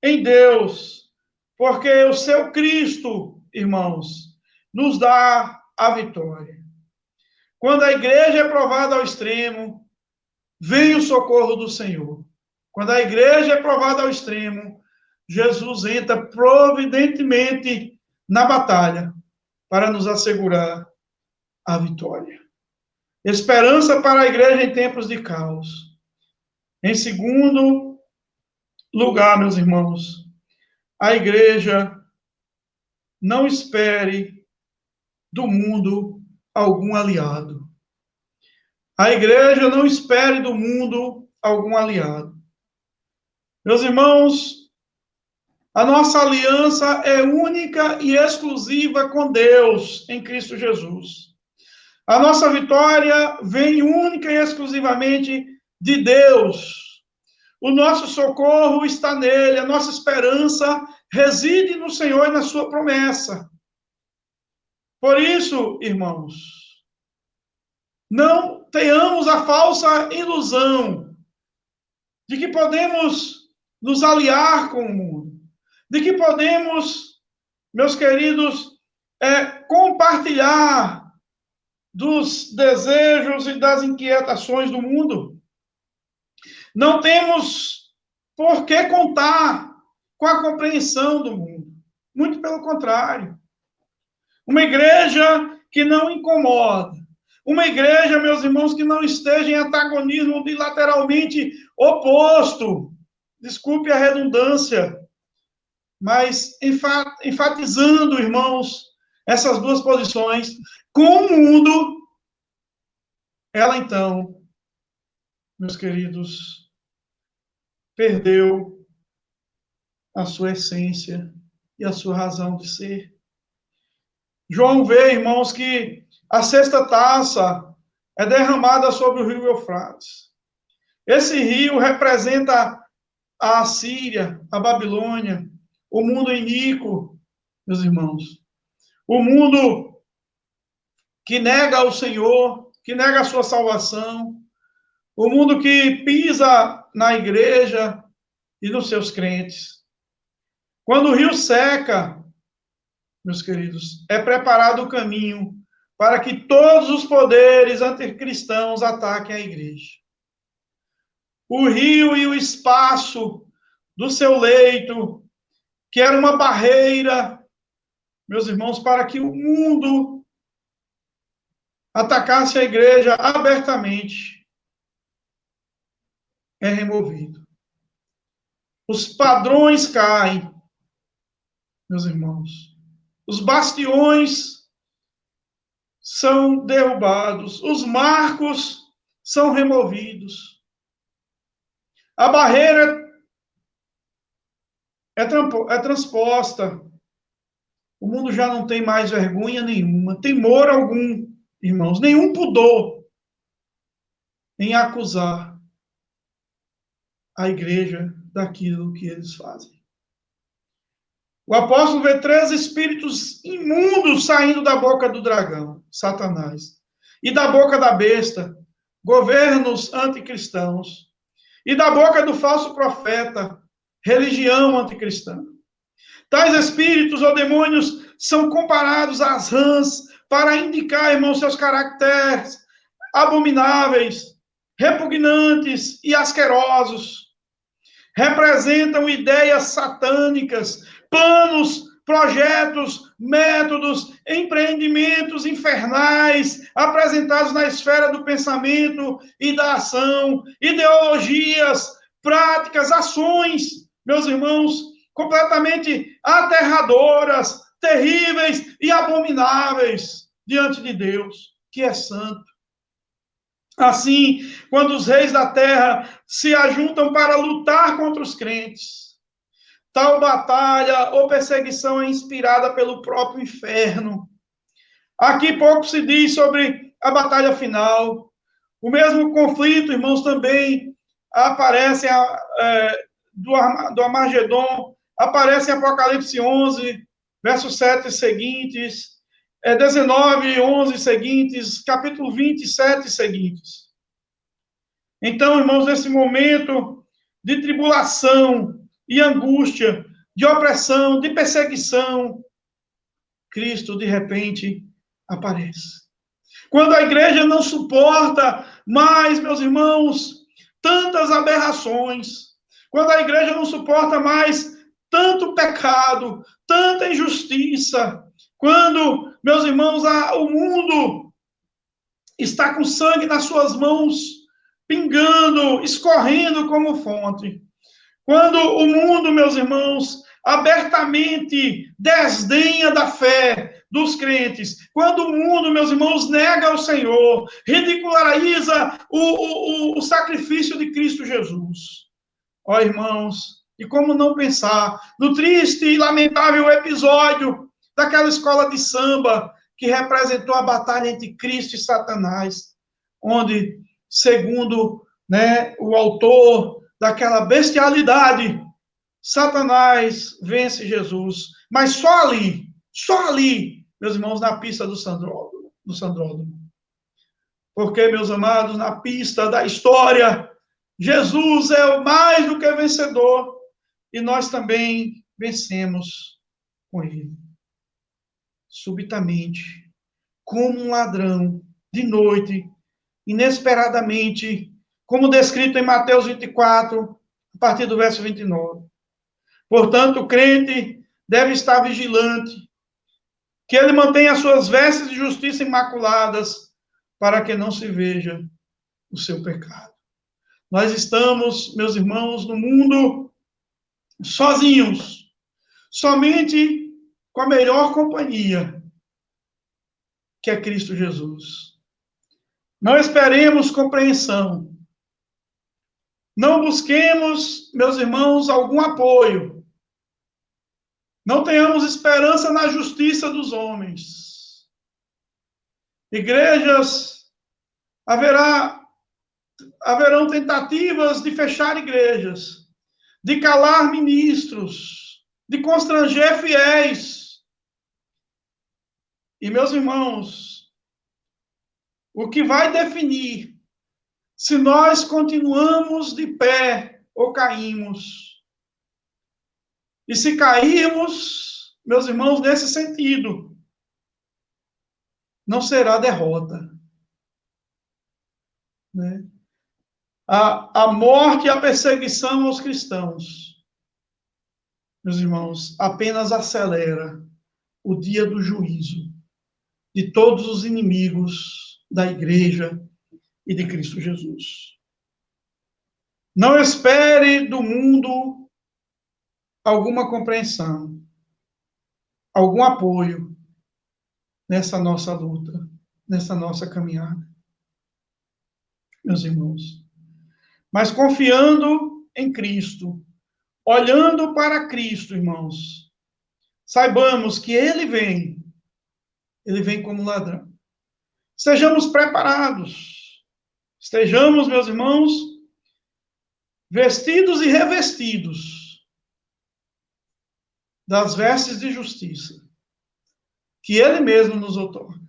em Deus, porque o seu Cristo, irmãos, nos dá a vitória. Quando a igreja é provada ao extremo, vem o socorro do Senhor. Quando a igreja é provada ao extremo, Jesus entra providentemente na batalha para nos assegurar a vitória. Esperança para a igreja em tempos de caos. Em segundo lugar, meus irmãos, a igreja não espere do mundo algum aliado. A igreja não espere do mundo algum aliado. Meus irmãos, a nossa aliança é única e exclusiva com Deus em Cristo Jesus. A nossa vitória vem única e exclusivamente de Deus. O nosso socorro está nele, a nossa esperança reside no Senhor e na sua promessa. Por isso, irmãos, não tenhamos a falsa ilusão de que podemos nos aliar com o mundo, de que podemos, meus queridos, compartilhar dos desejos e das inquietações do mundo. Não temos por que contar com a compreensão do mundo. Muito pelo contrário. Uma igreja que não incomoda. Uma igreja, meus irmãos, que não esteja em antagonismo bilateralmente oposto, desculpe a redundância, mas enfatizando, irmãos, essas duas posições, com o mundo, ela então, meus queridos, perdeu a sua essência e a sua razão de ser. João vê, irmãos, que a sexta taça é derramada sobre o rio Eufrates. Esse rio representa a Assíria, a Babilônia, o mundo iníquo, meus irmãos. O mundo que nega o Senhor, que nega a sua salvação. O mundo que pisa na igreja e nos seus crentes. Quando o rio seca, meus queridos, é preparado o caminho para que todos os poderes anticristãos ataquem a igreja. O rio e o espaço do seu leito, que era uma barreira, meus irmãos, para que o mundo atacasse a igreja abertamente, é removido. Os padrões caem, meus irmãos. Os bastiões são derrubados, os marcos são removidos. A barreira é transposta. O mundo já não tem mais vergonha nenhuma, temor algum, irmãos, nenhum pudor em acusar a igreja daquilo que eles fazem. O apóstolo vê 3 espíritos imundos saindo da boca do dragão, Satanás, e da boca da besta, governos anticristãos, e da boca do falso profeta, religião anticristã. Tais espíritos ou demônios são comparados às rãs para indicar, irmãos, seus caracteres abomináveis, repugnantes e asquerosos. Representam ideias satânicas, planos, projetos, métodos, empreendimentos infernais apresentados na esfera do pensamento e da ação, ideologias, práticas, ações, meus irmãos, completamente aterradoras, terríveis e abomináveis diante de Deus, que é santo. Assim, quando os reis da terra se ajuntam para lutar contra os crentes, tal batalha ou perseguição é inspirada pelo próprio inferno. Aqui pouco se diz sobre a batalha final. O mesmo conflito, irmãos, também aparece do Armagedon, aparece em Apocalipse 11, versos 7 e seguintes, 19, 11 seguintes, capítulo 27 seguintes. Então, irmãos, nesse momento de tribulação e angústia, de opressão, de perseguição, Cristo, de repente, aparece. Quando a igreja não suporta mais, meus irmãos, tantas aberrações, quando a igreja não suporta mais tanto pecado, tanta injustiça, quando, meus irmãos, o mundo está com sangue nas suas mãos, pingando, escorrendo como fonte. Quando o mundo, meus irmãos, abertamente desdenha da fé dos crentes, quando o mundo, meus irmãos, nega o Senhor, ridiculariza o sacrifício de Cristo Jesus. Ó, irmãos, e como não pensar no triste e lamentável episódio daquela escola de samba que representou a batalha entre Cristo e Satanás, onde, segundo, o autor daquela bestialidade, Satanás vence Jesus, mas só ali, meus irmãos, na pista do Sandródromo. Porque, meus amados, na pista da história, Jesus é o mais do que vencedor, e nós também vencemos com ele. Subitamente, como um ladrão, de noite, inesperadamente, como descrito em Mateus 24, a partir do verso 29. Portanto, o crente deve estar vigilante, que ele mantenha as suas vestes de justiça imaculadas, para que não se veja o seu pecado. Nós estamos, meus irmãos, no mundo sozinhos, somente com a melhor companhia, que é Cristo Jesus. Não esperemos compreensão. Não busquemos, meus irmãos, algum apoio. Não tenhamos esperança na justiça dos homens. Igrejas, haverão tentativas de fechar igrejas, de calar ministros, de constranger fiéis. E, meus irmãos, o que vai definir se nós continuamos de pé ou caímos, e se cairmos, meus irmãos, nesse sentido, não será derrota, né? A morte e a perseguição aos cristãos, meus irmãos, apenas acelera o dia do juízo de todos os inimigos da igreja e de Cristo Jesus. Não espere do mundo alguma compreensão, algum apoio nessa nossa luta, nessa nossa caminhada, meus irmãos. Mas confiando em Cristo, olhando para Cristo, irmãos, saibamos que Ele vem como ladrão. Sejamos preparados, estejamos, meus irmãos, vestidos e revestidos das vestes de justiça, que Ele mesmo nos outorga.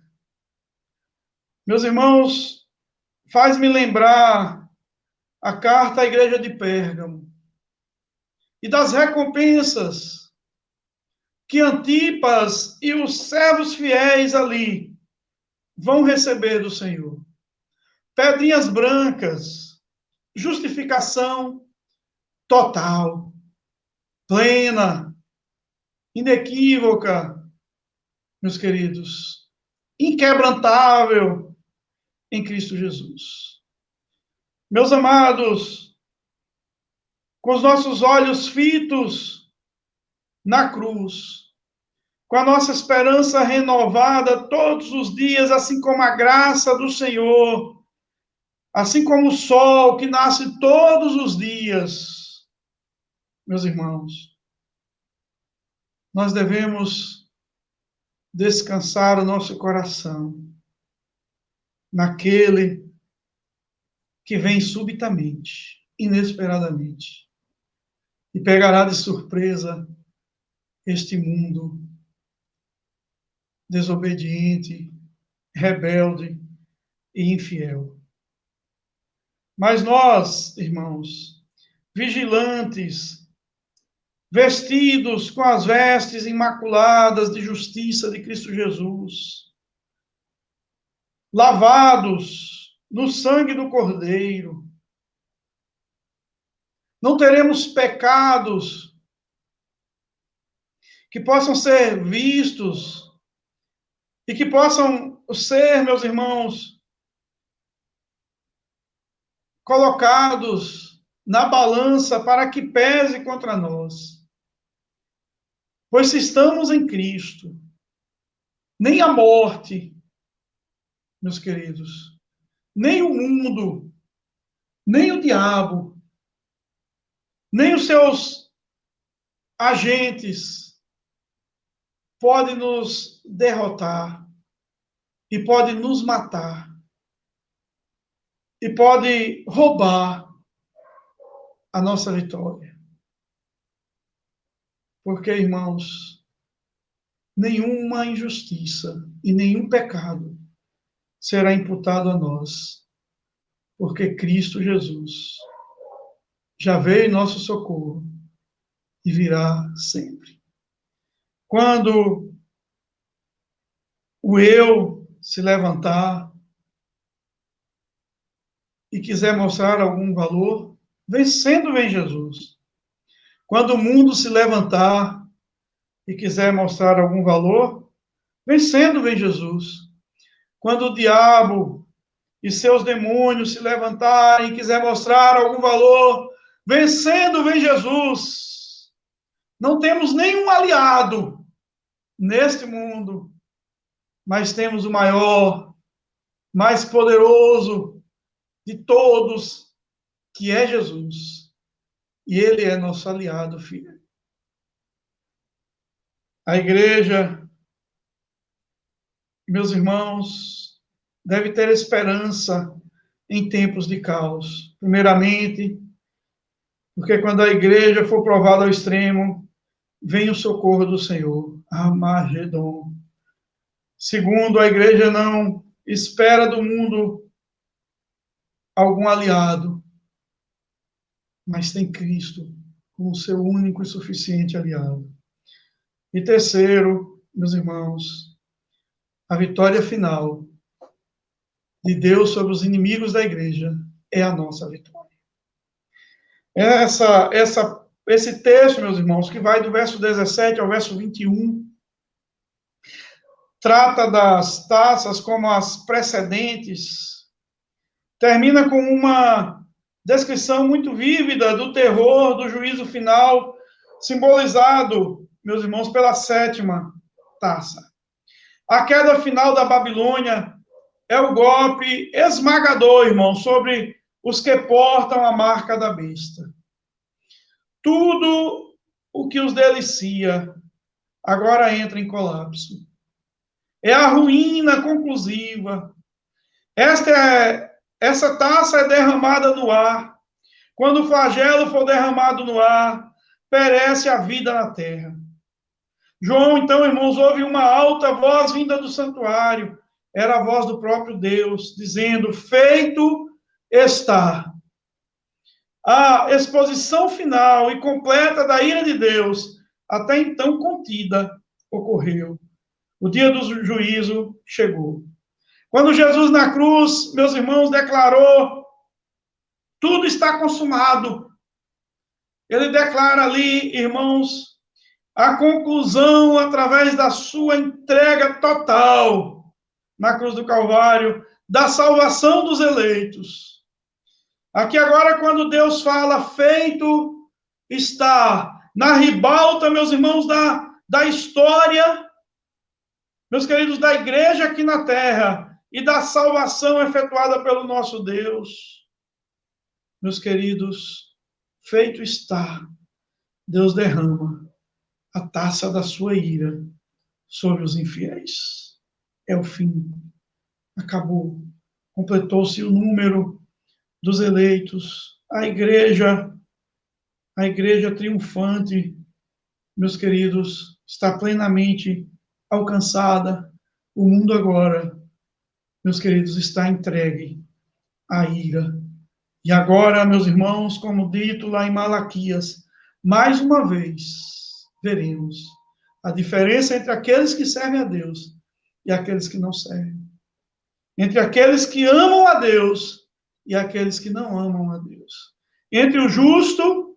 Meus irmãos, faz-me lembrar a carta à igreja de Pérgamo e das recompensas que Antipas e os servos fiéis ali vão receber do Senhor. Pedrinhas brancas, justificação total, plena, inequívoca, meus queridos, inquebrantável em Cristo Jesus. Meus amados, com os nossos olhos fitos na cruz, com a nossa esperança renovada todos os dias, assim como a graça do Senhor, assim como o sol que nasce todos os dias, meus irmãos, nós devemos descansar o nosso coração naquele que vem subitamente, inesperadamente, e pegará de surpresa este mundo desobediente, rebelde e infiel. Mas nós, irmãos, vigilantes, vestidos com as vestes imaculadas de justiça de Cristo Jesus, lavados no sangue do Cordeiro, não teremos pecados que possam ser vistos e que possam ser, meus irmãos, colocados na balança para que pese contra nós. Pois se estamos em Cristo, nem a morte, meus queridos, nem o mundo, nem o diabo, nem os seus agentes podem nos derrotar e podem nos matar e podem roubar a nossa vitória. Porque, irmãos, nenhuma injustiça e nenhum pecado será imputado a nós, porque Cristo Jesus já veio em nosso socorro e virá sempre. Quando o eu se levantar e quiser mostrar algum valor, vencendo vem Jesus. Quando o mundo se levantar e quiser mostrar algum valor, vencendo vem Jesus. Quando o diabo e seus demônios se levantarem e quiser mostrar algum valor, vencendo vem Jesus. Não temos nenhum aliado neste mundo, mas temos o maior, mais poderoso de todos, que é Jesus. E ele é nosso aliado, filho. A igreja, meus irmãos, deve ter esperança em tempos de caos. Primeiramente, porque quando a igreja for provada ao extremo, vem o socorro do Senhor. Armagedon. Segundo, a igreja não espera do mundo algum aliado, mas tem Cristo como seu único e suficiente aliado. E terceiro, meus irmãos, a vitória final de Deus sobre os inimigos da igreja é a nossa vitória. Esse texto, meus irmãos, que vai do verso 17 ao verso 21, trata das taças como as precedentes, termina com uma descrição muito vívida do terror, do juízo final, simbolizado, meus irmãos, pela sétima taça. A queda final da Babilônia é o golpe esmagador, irmão, sobre os que portam a marca da besta. Tudo o que os delicia agora entra em colapso. É a ruína conclusiva. Essa taça é derramada no ar. Quando o flagelo for derramado no ar, perece a vida na terra. João, então, irmãos, ouve uma alta voz vinda do santuário. Era a voz do próprio Deus, dizendo: feito está. A exposição final e completa da ira de Deus, até então contida, ocorreu. O dia do juízo chegou. Quando Jesus na cruz, meus irmãos, declarou: tudo está consumado. Ele declara ali, irmãos, a conclusão através da sua entrega total na cruz do Calvário, da salvação dos eleitos. Aqui agora, quando Deus fala, feito está, na ribalta, meus irmãos, da história, meus queridos, da igreja aqui na terra, e da salvação efetuada pelo nosso Deus, meus queridos, feito está, Deus derrama a taça da sua ira sobre os infiéis. É o fim. Acabou. Completou-se o número dos eleitos. A igreja triunfante, meus queridos, está plenamente alcançada. O mundo agora, meus queridos, está entregue à ira. E agora, meus irmãos, como dito lá em Malaquias, mais uma vez veremos a diferença entre aqueles que servem a Deus e aqueles que não servem. Entre aqueles que amam a Deus e aqueles que não amam a Deus. Entre o justo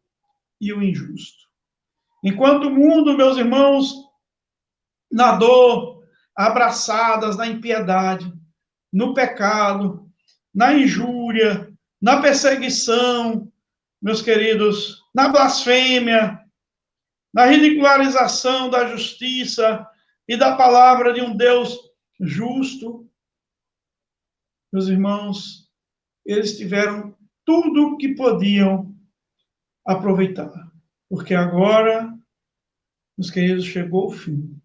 e o injusto. Enquanto o mundo, meus irmãos, na dor, abraçadas na impiedade, no pecado, na injúria, na perseguição, meus queridos, na blasfêmia, na ridicularização da justiça e da palavra de um Deus justo, meus irmãos, eles tiveram tudo o que podiam aproveitar. Porque agora, meus queridos, chegou o fim.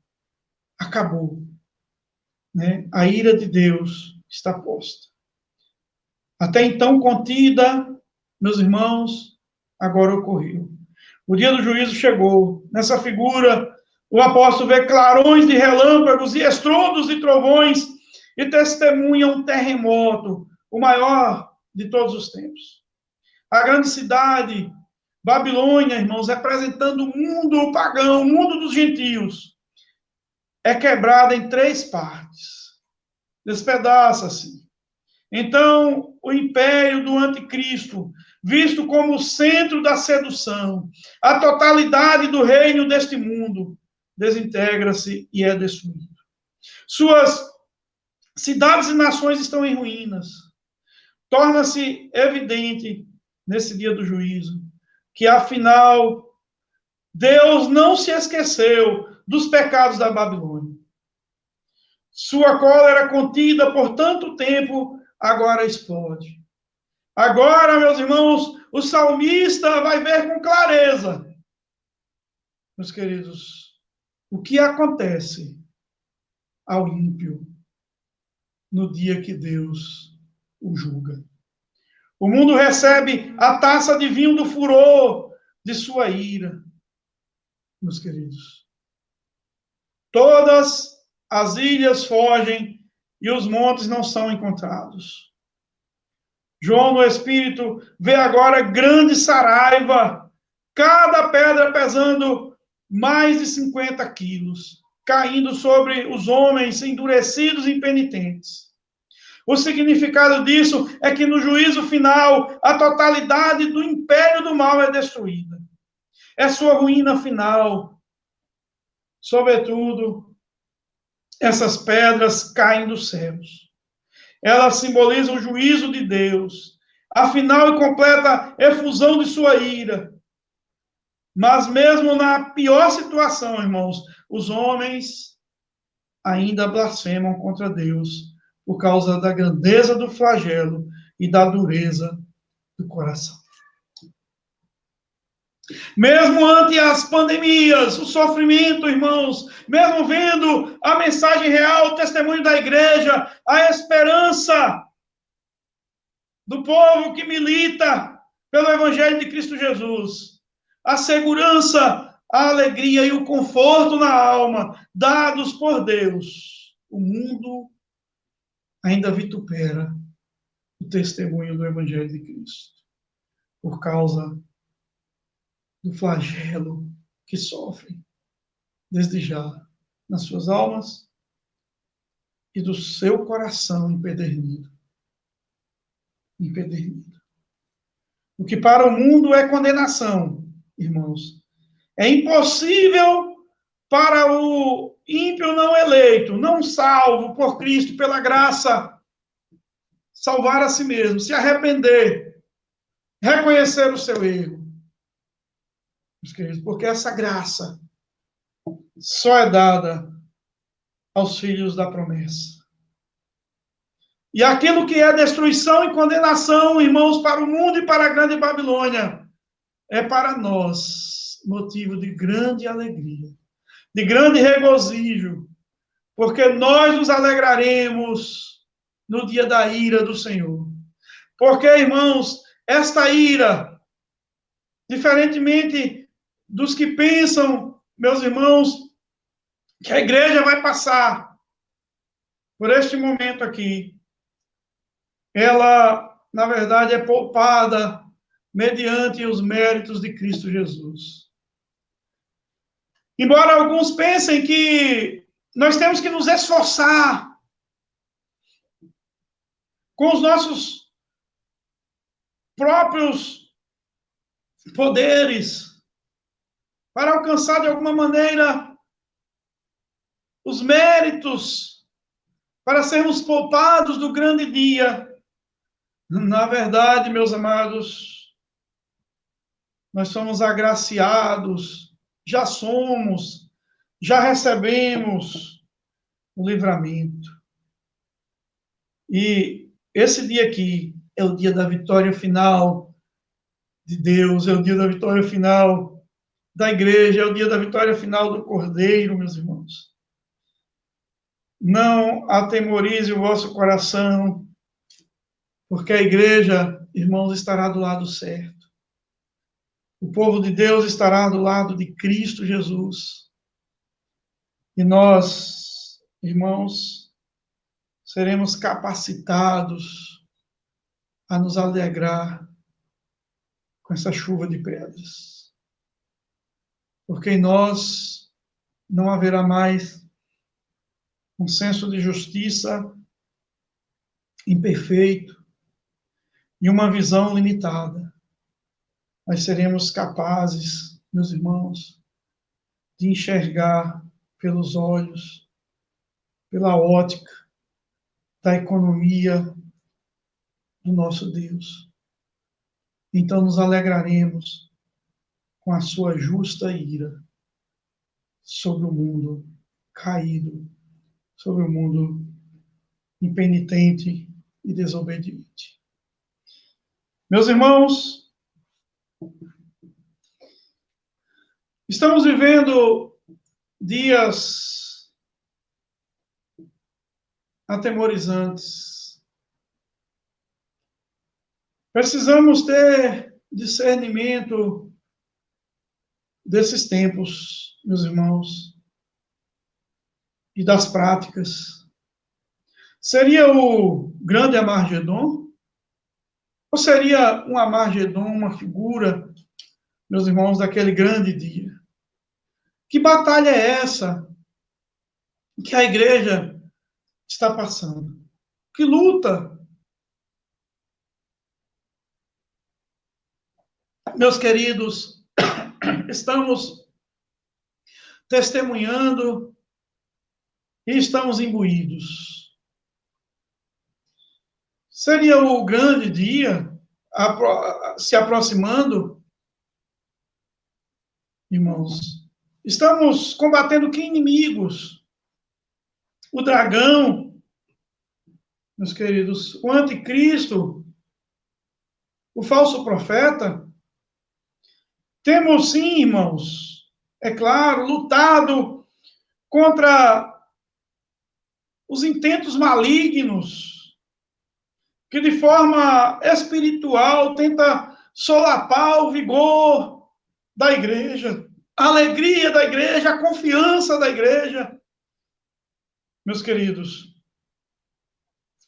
Acabou. Né? A ira de Deus está posta. Até então contida, meus irmãos, agora ocorreu. O dia do juízo chegou. Nessa figura, o apóstolo vê clarões de relâmpagos e estrondos de trovões e testemunha um terremoto, o maior de todos os tempos. A grande cidade, Babilônia, irmãos, representando o mundo pagão, o mundo dos gentios, é quebrada em 3 partes. Despedaça-se. Então, o império do anticristo, visto como o centro da sedução, a totalidade do reino deste mundo, desintegra-se e é destruído. Suas cidades e nações estão em ruínas. Torna-se evidente, nesse dia do juízo, que, afinal, Deus não se esqueceu dos pecados da Babilônia. Sua cólera contida por tanto tempo, agora explode. Agora, meus irmãos, o salmista vai ver com clareza, meus queridos, o que acontece ao ímpio no dia que Deus o julga. O mundo recebe a taça de vinho do furor de sua ira, meus queridos. Todas as ilhas fogem e os montes não são encontrados. João, no Espírito, vê agora grande saraiva, cada pedra pesando mais de 50 quilos, caindo sobre os homens endurecidos e impenitentes. O significado disso é que no juízo final, a totalidade do império do mal é destruída. É sua ruína final. Sobretudo, essas pedras caem dos céus. Elas simbolizam o juízo de Deus, a final e completa efusão de sua ira. Mas mesmo na pior situação, irmãos, os homens ainda blasfemam contra Deus por causa da grandeza do flagelo e da dureza do coração. Mesmo ante as pandemias, o sofrimento, irmãos, mesmo vendo a mensagem real, o testemunho da igreja, a esperança do povo que milita pelo Evangelho de Cristo Jesus, a segurança, a alegria e o conforto na alma dados por Deus, o mundo ainda vitupera o testemunho do Evangelho de Cristo, por causa do flagelo que sofrem, desde já, nas suas almas e do seu coração empedernido. Empedernido. O que para o mundo é condenação, irmãos, é impossível para o ímpio não eleito, não salvo por Cristo, pela graça, salvar a si mesmo, se arrepender, reconhecer o seu erro. Porque essa graça só é dada aos filhos da promessa. E aquilo que é destruição e condenação, irmãos, para o mundo e para a grande Babilônia, é para nós motivo de grande alegria, de grande regozijo, porque nós nos alegraremos no dia da ira do Senhor. Porque, irmãos, esta ira, diferentemente dos que pensam, meus irmãos, que a igreja vai passar por este momento aqui, ela, na verdade, é poupada mediante os méritos de Cristo Jesus. Embora alguns pensem que nós temos que nos esforçar com os nossos próprios poderes para alcançar de alguma maneira os méritos para sermos poupados do grande dia. Na verdade, meus amados, nós somos agraciados, já somos, já recebemos o livramento. E esse dia aqui é o dia da vitória final de Deus, é o dia da vitória final da igreja, é o dia da vitória final do Cordeiro, meus irmãos. Não atemorize o vosso coração, porque a igreja, irmãos, estará do lado certo. O povo de Deus estará do lado de Cristo Jesus. E nós, irmãos, seremos capacitados a nos alegrar com essa chuva de pedras. Porque em nós não haverá mais um senso de justiça imperfeito e uma visão limitada. Nós seremos capazes, meus irmãos, de enxergar pelos olhos, pela ótica da economia do nosso Deus. Então nos alegraremos com a sua justa ira sobre o mundo caído, sobre o mundo impenitente e desobediente. Meus irmãos, estamos vivendo dias atemorizantes. Precisamos ter discernimento desses tempos, meus irmãos, e das práticas. Seria o grande Amargedon? Ou seria um Amargedon, uma figura, meus irmãos, daquele grande dia? Que batalha é essa que a igreja está passando? Que luta? Meus queridos, estamos testemunhando e estamos imbuídos. Seria o grande dia se aproximando? Irmãos, estamos combatendo que inimigos? O dragão, meus queridos, o anticristo, o falso profeta. Temos sim, irmãos, é claro, lutado contra os intentos malignos, que de forma espiritual tenta solapar o vigor da igreja, a alegria da igreja, a confiança da igreja. Meus queridos,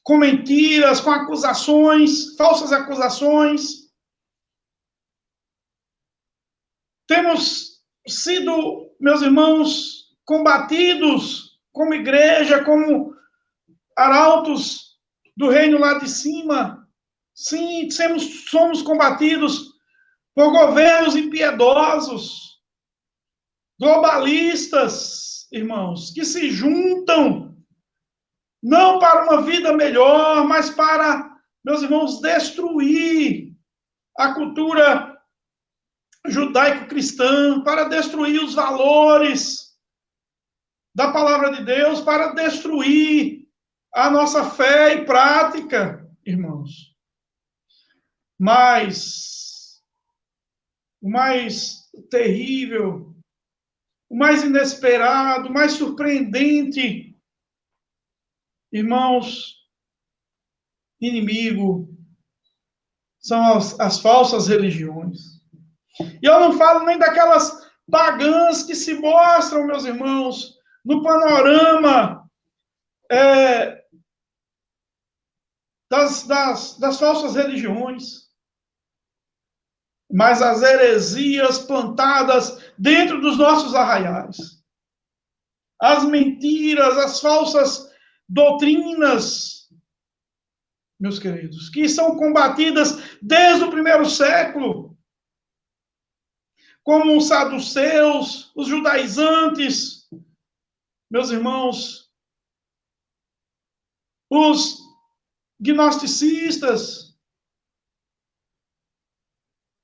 com mentiras, com acusações, falsas acusações. Temos sido, meus irmãos, combatidos como igreja, como arautos do reino lá de cima. Sim, somos combatidos por governos impiedosos, globalistas, irmãos, que se juntam não para uma vida melhor, mas para, meus irmãos, destruir a cultura judaico-cristã, para destruir os valores da palavra de Deus, para destruir a nossa fé e prática, irmãos. Mas o mais terrível, o mais inesperado, o mais surpreendente, irmãos, inimigo, são as falsas religiões. E eu não falo nem daquelas pagãs que se mostram, meus irmãos, no panorama das falsas religiões, mas as heresias plantadas dentro dos nossos arraiais, as mentiras, as falsas doutrinas, meus queridos, que são combatidas desde o primeiro século, como os saduceus, os judaizantes, meus irmãos, os gnosticistas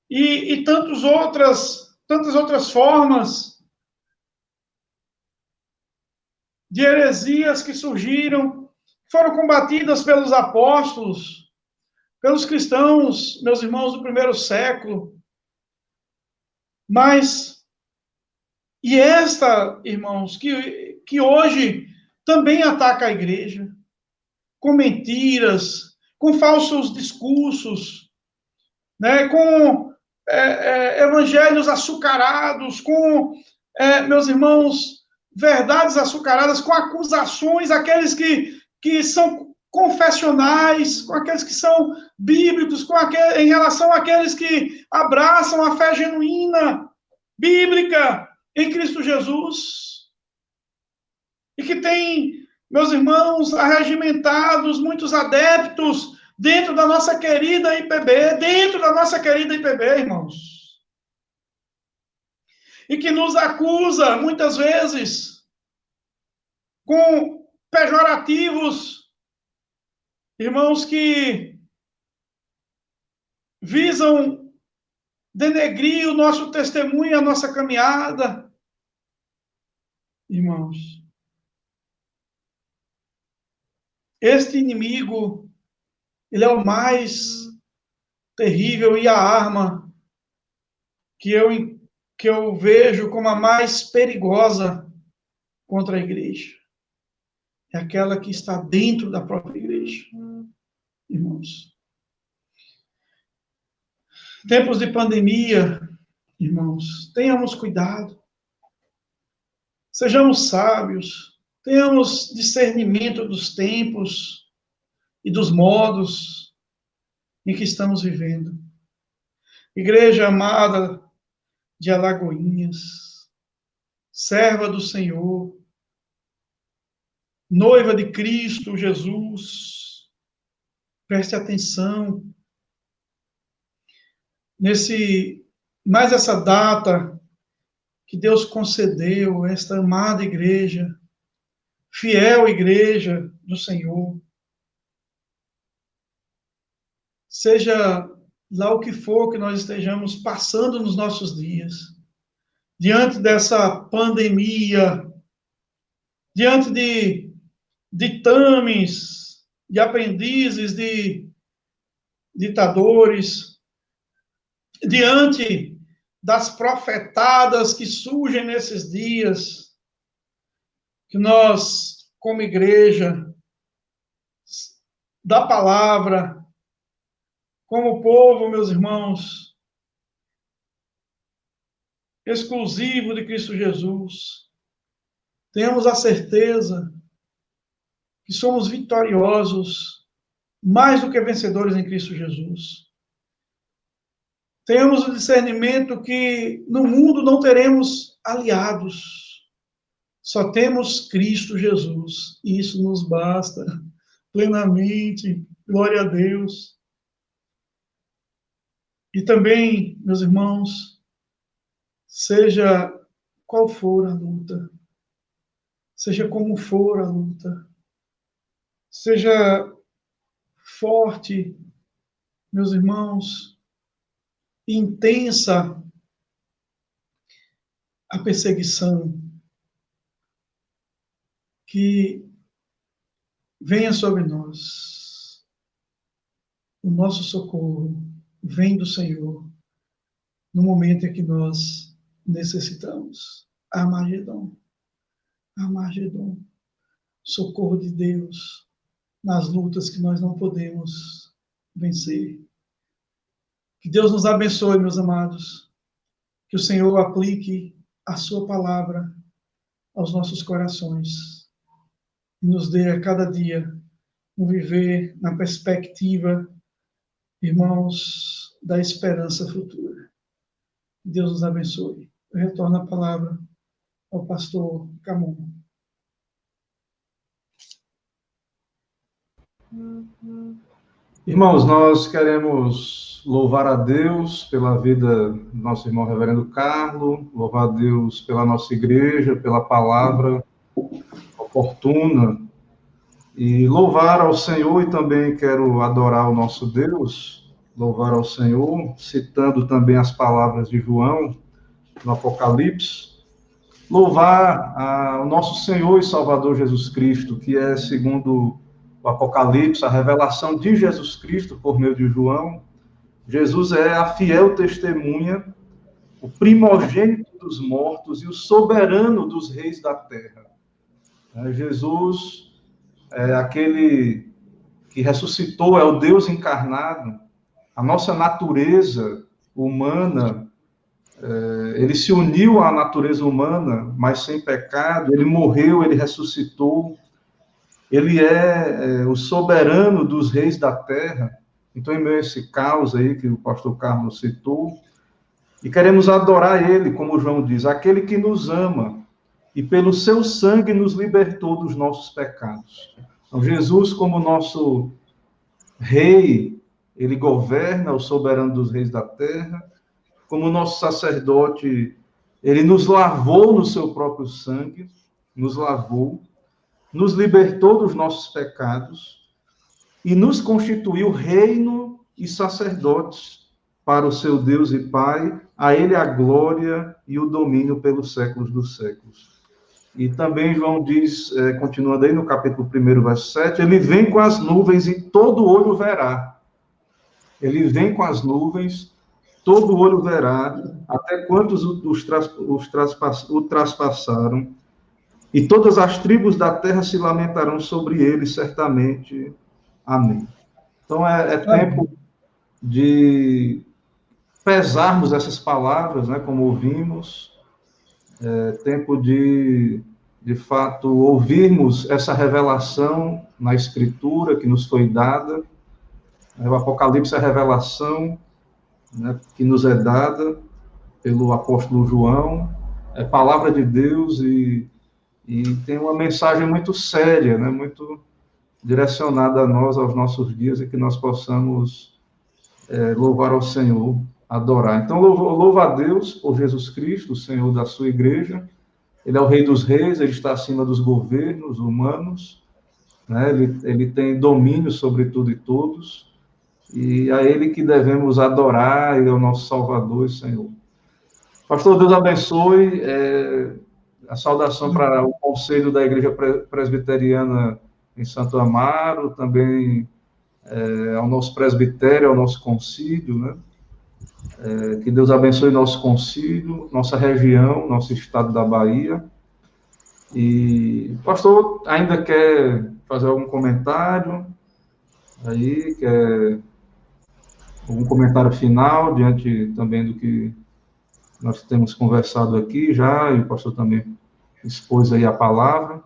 e tantas outras formas de heresias que surgiram, foram combatidas pelos apóstolos, pelos cristãos, meus irmãos do primeiro século. Mas, e esta, irmãos, que hoje também ataca a igreja, com mentiras, com falsos discursos, né, com evangelhos açucarados, com, meus irmãos, verdades açucaradas, com acusações, aqueles que são confessionais, com aqueles que são bíblicos, em relação àqueles que abraçam a fé genuína, bíblica, em Cristo Jesus, e que tem, meus irmãos, arregimentados muitos adeptos dentro da nossa querida IPB, irmãos, e que nos acusa, muitas vezes, com pejorativos, irmãos, que visam denegrir o nosso testemunho, a nossa caminhada. Irmãos, este inimigo, ele é o mais terrível e a arma que eu vejo como a mais perigosa contra a igreja. É aquela que está dentro da própria igreja. Irmãos, tempos de pandemia, irmãos, tenhamos cuidado. Sejamos sábios, tenhamos discernimento dos tempos e dos modos em que estamos vivendo. Igreja amada de Alagoinhas, serva do Senhor, noiva de Cristo Jesus, preste atenção mais essa data que Deus concedeu, esta amada igreja, fiel igreja do Senhor. Seja lá o que for que nós estejamos passando nos nossos dias, diante dessa pandemia, diante de ditames, de aprendizes, de ditadores, diante das profetadas que surgem nesses dias, que nós, como igreja da palavra, como povo, meus irmãos, exclusivo de Cristo Jesus, tenhamos a certeza que somos vitoriosos, mais do que vencedores em Cristo Jesus. Tenhamos o discernimento que no mundo não teremos aliados, só temos Cristo Jesus, e isso nos basta plenamente, glória a Deus. E também, meus irmãos, seja qual for a luta, seja como for a luta, seja forte, meus irmãos, intensa a perseguição, que venha sobre nós. O nosso socorro vem do Senhor no momento em que nós necessitamos. Armagedon, Armagedon, socorro de Deus nas lutas que nós não podemos vencer. Que Deus nos abençoe, meus amados. Que o Senhor aplique a sua palavra aos nossos corações e nos dê a cada dia um viver na perspectiva, irmãos, da esperança futura. Que Deus nos abençoe. Eu retorno a palavra ao pastor Camon. Irmãos, nós queremos louvar a Deus pela vida do nosso irmão reverendo Carlos, louvar a Deus pela nossa igreja, pela palavra oportuna, e louvar ao Senhor, e também quero adorar o nosso Deus, louvar ao Senhor, citando também as palavras de João, no Apocalipse, louvar ao nosso Senhor e Salvador Jesus Cristo, que é, segundo o Apocalipse, a revelação de Jesus Cristo por meio de João. Jesus é a fiel testemunha, o primogênito dos mortos e o soberano dos reis da terra. Jesus é aquele que ressuscitou, é o Deus encarnado. A nossa natureza humana, ele se uniu à natureza humana, mas sem pecado. Ele morreu, ele ressuscitou. Ele é o soberano dos reis da terra. Então, em meio a esse caos aí que o pastor Carlos citou, e queremos adorar ele, como João diz, aquele que nos ama e pelo seu sangue nos libertou dos nossos pecados. Então, Jesus, como nosso rei, ele governa, o soberano dos reis da terra. Como nosso sacerdote, ele nos lavou no seu próprio sangue, nos lavou, nos libertou dos nossos pecados e nos constituiu reino e sacerdotes. para o seu Deus e Pai, a ele a glória e o domínio pelos séculos dos séculos. E também João diz, continuando aí no capítulo 1, verso 7, ele vem com as nuvens e todo olho verá. Ele vem com as nuvens, todo olho verá, até quantos o traspassaram, e todas as tribos da terra se lamentarão sobre ele, certamente. Amém. Então, é tempo de pesarmos essas palavras, né, como ouvimos, tempo de fato, ouvirmos essa revelação na Escritura que nos foi dada. O Apocalipse é a revelação, né, que nos é dada pelo apóstolo João, é palavra de Deus e tem uma mensagem muito séria, né, muito direcionada a nós, aos nossos dias, e que nós possamos louvar ao Senhor, adorar. Então, louva a Deus por Jesus Cristo, o Senhor da sua igreja. Ele é o Rei dos Reis, ele está acima dos governos humanos, né? Ele tem domínio sobre tudo e todos, e a ele que devemos adorar, ele é o nosso Salvador e Senhor. Pastor, Deus abençoe, a saudação para o Conselho da Igreja Presbiteriana em Santo Amaro, também ao nosso presbitério, ao nosso concílio, né? Que Deus abençoe nosso concílio, nossa região, nosso estado da Bahia. E o pastor ainda quer fazer algum comentário aí, quer algum comentário final, diante também do que nós temos conversado aqui já, e o pastor também expôs aí a palavra.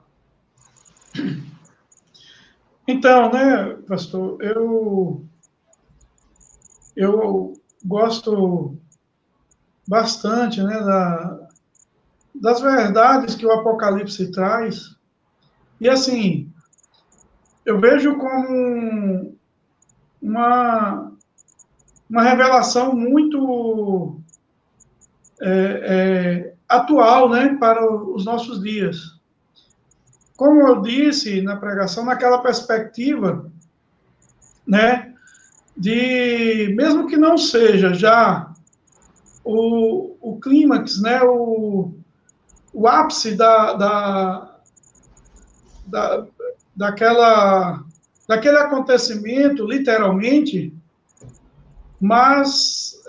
Então, né, pastor, eu gosto bastante, né, das verdades que o Apocalipse traz, e assim, eu vejo como uma revelação muito atual, né, para os nossos dias. Como eu disse na pregação, naquela perspectiva, né, de, mesmo que não seja já o clímax, né, o ápice daquele acontecimento, literalmente, mas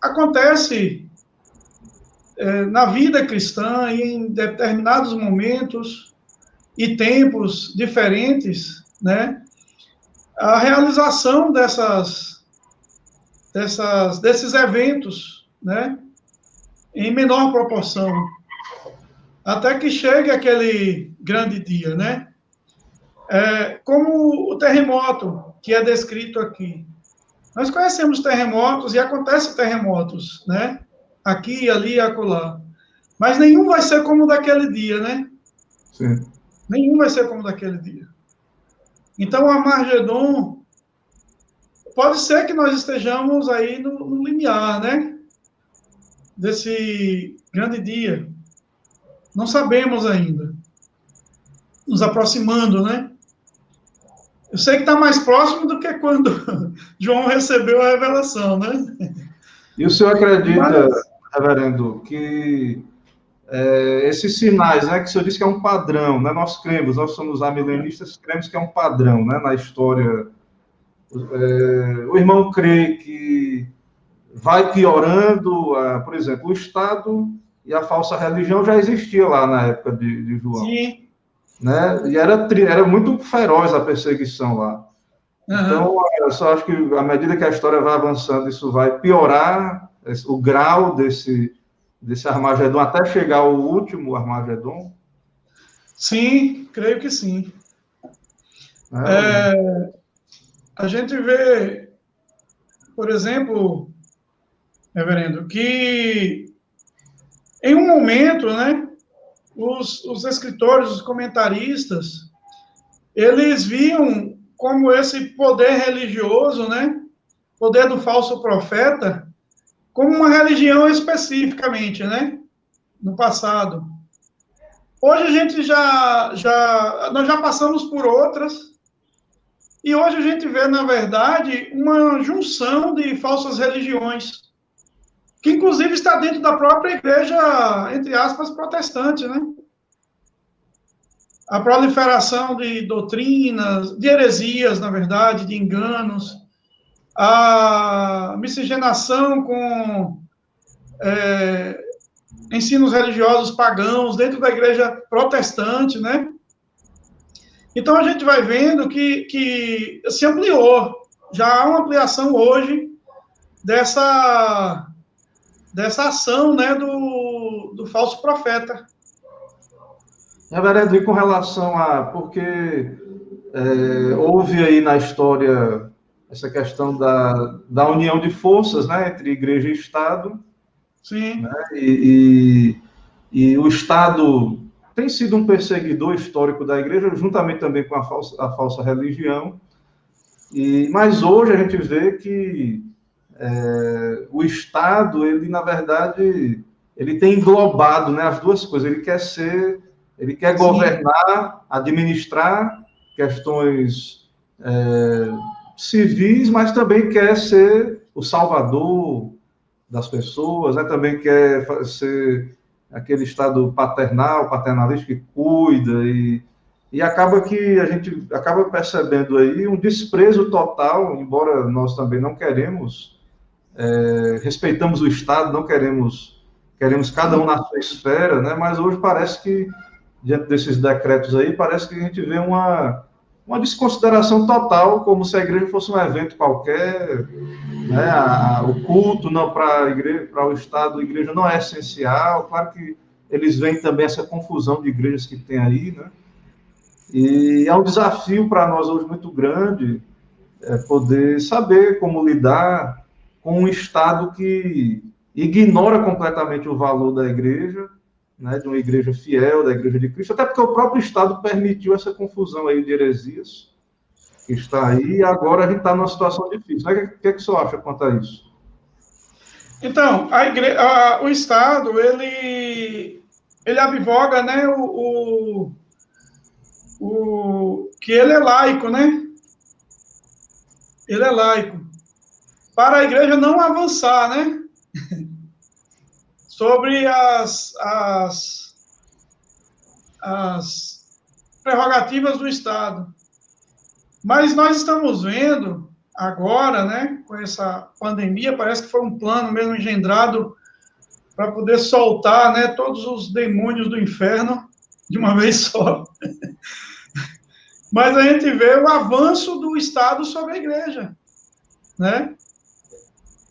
acontece na vida cristã e em determinados momentos e tempos diferentes, né, a realização desses eventos, né, em menor proporção, até que chegue aquele grande dia, né? Como o terremoto que é descrito aqui. Nós conhecemos terremotos e acontecem terremotos, né? Aqui, ali e acolá. Mas nenhum vai ser como daquele dia, né? Sim. Nenhum vai ser como daquele dia. Então, o Armagedon, pode ser que nós estejamos aí no limiar, né? Desse grande dia. Não sabemos ainda. Nos aproximando, né? Eu sei que está mais próximo do que quando João recebeu a revelação, né? E o senhor acredita, reverendo, que esses sinais, né, que o senhor disse que é um padrão, né? Nós cremos, nós somos amilenistas, cremos que é um padrão, né, na história. O irmão crê que vai piorando, por exemplo, o Estado e a falsa religião já existia lá na época de João. Sim. Né? E era muito feroz a perseguição lá. Uhum. Então, eu só acho que à medida que a história vai avançando, isso vai piorar o grau desse Armagedon até chegar ao último Armagedon. Sim, creio que sim. A gente vê, por exemplo, reverendo, que em um momento, né, os escritores, os comentaristas, eles viam como esse poder religioso, né, poder do falso profeta, como uma religião especificamente, né, no passado. Hoje a gente nós já passamos por outras, E hoje a gente vê, na verdade, uma junção de falsas religiões, que inclusive está dentro da própria igreja, entre aspas, protestante, né? A proliferação de doutrinas, de heresias, na verdade, de enganos, a miscigenação com ensinos religiosos pagãos dentro da igreja protestante, né? Então, a gente vai vendo que se ampliou. Já há uma ampliação hoje dessa ação, né, do falso profeta. Na verdade, com relação a... Porque houve aí na história essa questão da união de forças, né, entre igreja e Estado. Sim. Né, e o Estado tem sido um perseguidor histórico da igreja, juntamente também com a falsa religião. Mas hoje a gente vê que o Estado, ele, na verdade, ele tem englobado, né, as duas coisas. Ele quer governar, administrar questões civis, mas também quer ser o salvador das pessoas, né? Também quer ser aquele Estado paternalista que cuida, e acaba que a gente acaba percebendo aí um desprezo total, embora nós também não queremos, respeitamos o Estado, não queremos cada um na sua esfera, né? Mas hoje parece que, diante desses decretos aí, parece que a gente vê uma desconsideração total, como se a igreja fosse um evento qualquer, né? O culto não para o Estado, a igreja não é essencial. Claro que eles veem também essa confusão de igrejas que tem aí, né? E é um desafio para nós hoje muito grande poder saber como lidar com um Estado que ignora completamente o valor da igreja, né, de uma igreja fiel, da igreja de Cristo, até porque o próprio Estado permitiu essa confusão aí de heresias que está aí, e agora a gente está numa situação difícil. Né? O que o senhor acha quanto a isso? Então, o Estado, ele advoga, né, que ele é laico, né? Ele é laico. Para a igreja não avançar, né? Sobre as prerrogativas do Estado. Mas nós estamos vendo agora, né, com essa pandemia, parece que foi um plano mesmo engendrado para poder soltar, né, todos os demônios do inferno de uma vez só. Mas a gente vê o avanço do Estado sobre a igreja, né?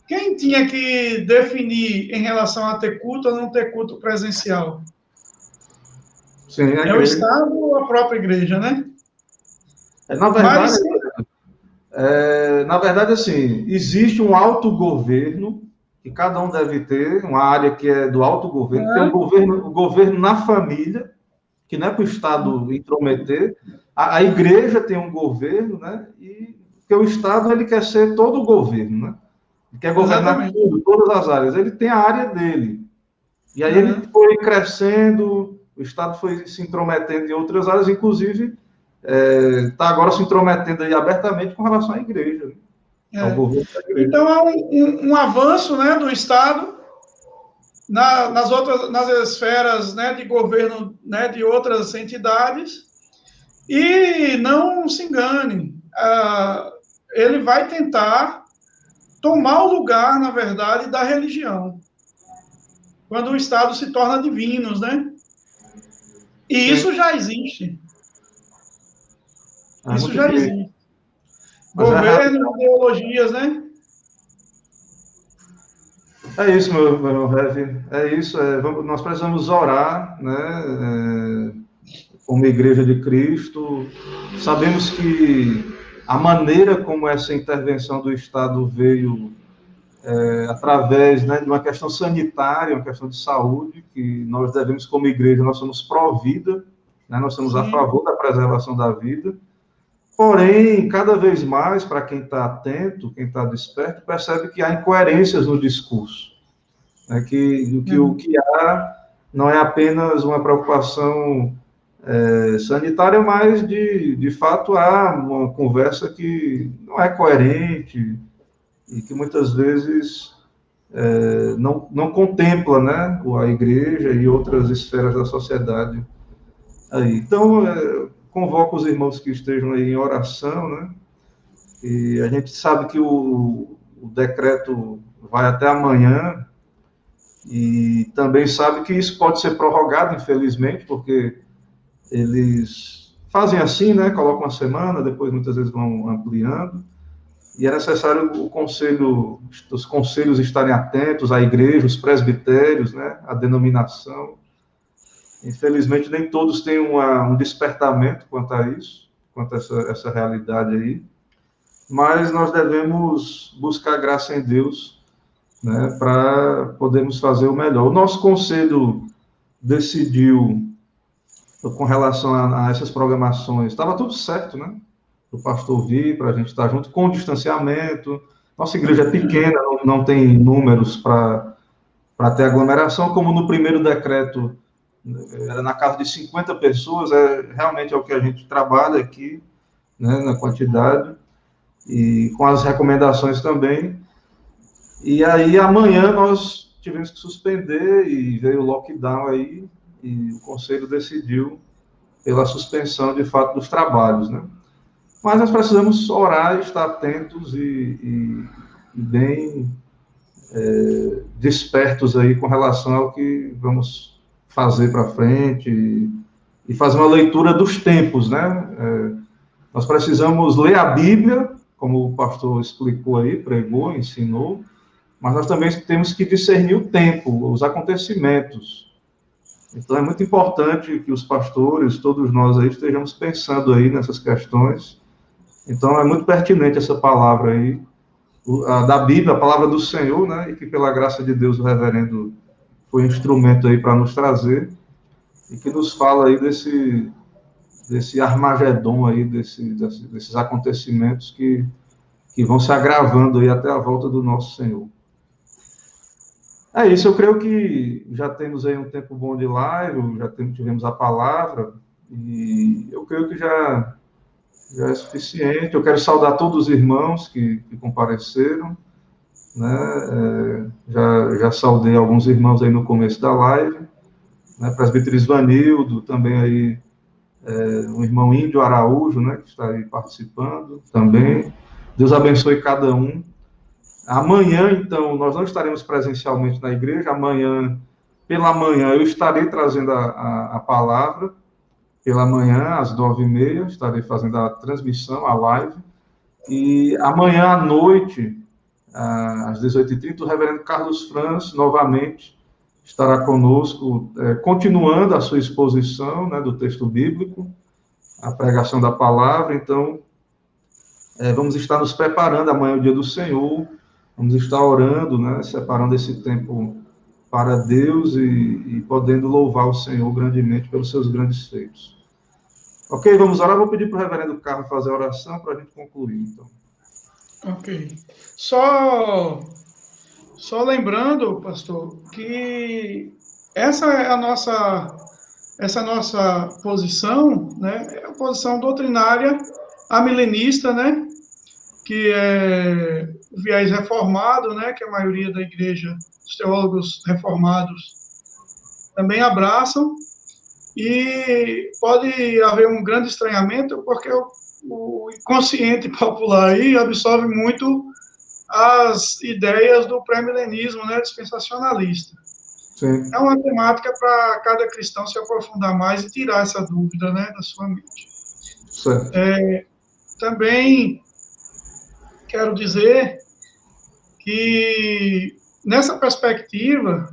Quem tinha que definir em relação a ter culto ou não ter culto presencial? Sim, é o Estado ou a própria igreja, né? Na verdade, assim, existe um autogoverno que cada um deve ter, uma área que é do autogoverno, tem o governo na família, que não é para o Estado intrometer. A igreja tem um governo, né? E porque o Estado ele quer ser todo o governo, né? Ele quer governar tudo, todas as áreas. Ele tem a área dele. E aí ele foi crescendo, o Estado foi se intrometendo em outras áreas, inclusive está agora se intrometendo aí abertamente com relação à igreja, ao governo da igreja. Então há um avanço, né, do Estado nas esferas, né, de governo, né, de outras entidades, e não se engane, ele vai tentar tomar o lugar, na verdade, da religião, quando o Estado se torna divinos, né? E isso já existe. Isso já existe. Governo, ideologias, né? É isso, meu Rev. É isso. Nós precisamos orar, né? Como Igreja de Cristo. Sabemos que a maneira como essa intervenção do Estado veio através, né, de uma questão sanitária, uma questão de saúde, que nós devemos, como igreja, nós somos pró-vida, né? Nós somos a favor da preservação da vida. Porém, cada vez mais, para quem está atento, quem está desperto, percebe que há incoerências no discurso. Né? Que o que há não é apenas uma preocupação Sanitária, mas de fato há uma conversa que não é coerente e que muitas vezes não contempla, né, a igreja e outras esferas da sociedade aí. Então, convoco os irmãos que estejam aí em oração, né, e a gente sabe que o decreto vai até amanhã, e também sabe que isso pode ser prorrogado, infelizmente, porque eles fazem assim, né, colocam uma semana, depois muitas vezes vão ampliando, e é necessário os conselhos estarem atentos, à igreja, os presbitérios, né, a denominação. Infelizmente, nem todos têm um despertamento quanto a isso, quanto a essa realidade aí, mas nós devemos buscar graça em Deus, né, para podermos fazer o melhor. O nosso conselho decidiu, com relação a essas programações, estava tudo certo, né? O pastor vir, para a gente estar junto, com distanciamento. Nossa igreja é pequena, não tem números para ter aglomeração, como no primeiro decreto era na casa de 50 pessoas, realmente é o que a gente trabalha aqui, né, na quantidade, e com as recomendações também. E aí amanhã nós tivemos que suspender e veio o lockdown aí, e o conselho decidiu pela suspensão, de fato, dos trabalhos, né? Mas nós precisamos orar, estar atentos e bem despertos aí com relação ao que vamos fazer para frente e fazer uma leitura dos tempos, né? Nós precisamos ler a Bíblia, como o pastor explicou aí, pregou, ensinou, mas nós também temos que discernir o tempo, os acontecimentos. Então é muito importante que os pastores, todos nós aí, estejamos pensando aí nessas questões. Então é muito pertinente essa palavra aí, da Bíblia, a palavra do Senhor, né? E que pela graça de Deus o reverendo foi um instrumento aí para nos trazer e que nos fala aí desse Armagedon aí, desses acontecimentos que vão se agravando aí até a volta do nosso Senhor. É isso, eu creio que já temos aí um tempo bom de live, tivemos a palavra, e eu creio que já é suficiente. Eu quero saudar todos os irmãos que compareceram, né? Já saudei alguns irmãos aí no começo da live, né? Presbítero Isvanildo, também aí, o irmão Índio Araújo, né? Que está aí participando também. Deus abençoe cada um. Amanhã, então, nós não estaremos presencialmente na igreja. Amanhã, pela manhã, eu estarei trazendo a palavra. Pela manhã, às 9h30, estarei fazendo a transmissão, a live. E amanhã à noite, às 18h30, o reverendo Carlos Franz, novamente, estará conosco, continuando a sua exposição, né, do texto bíblico, a pregação da palavra. Então, vamos estar nos preparando. Amanhã é o dia do Senhor. Vamos estar orando, né, separando esse tempo para Deus e podendo louvar o Senhor grandemente pelos seus grandes feitos. Ok, vamos orar. Vou pedir para o reverendo Carlos fazer a oração para a gente concluir, então. Ok. Só lembrando, pastor, que essa é essa nossa posição, né, é a posição doutrinária amilenista, né, que é o viés reformado, né, que a maioria da igreja, os teólogos reformados também abraçam, e pode haver um grande estranhamento, porque o inconsciente popular aí absorve muito as ideias do pré-milenismo, né, dispensacionalista. Sim. É uma temática para cada cristão se aprofundar mais e tirar essa dúvida, né, da sua mente. Certo. Também quero dizer que, nessa perspectiva,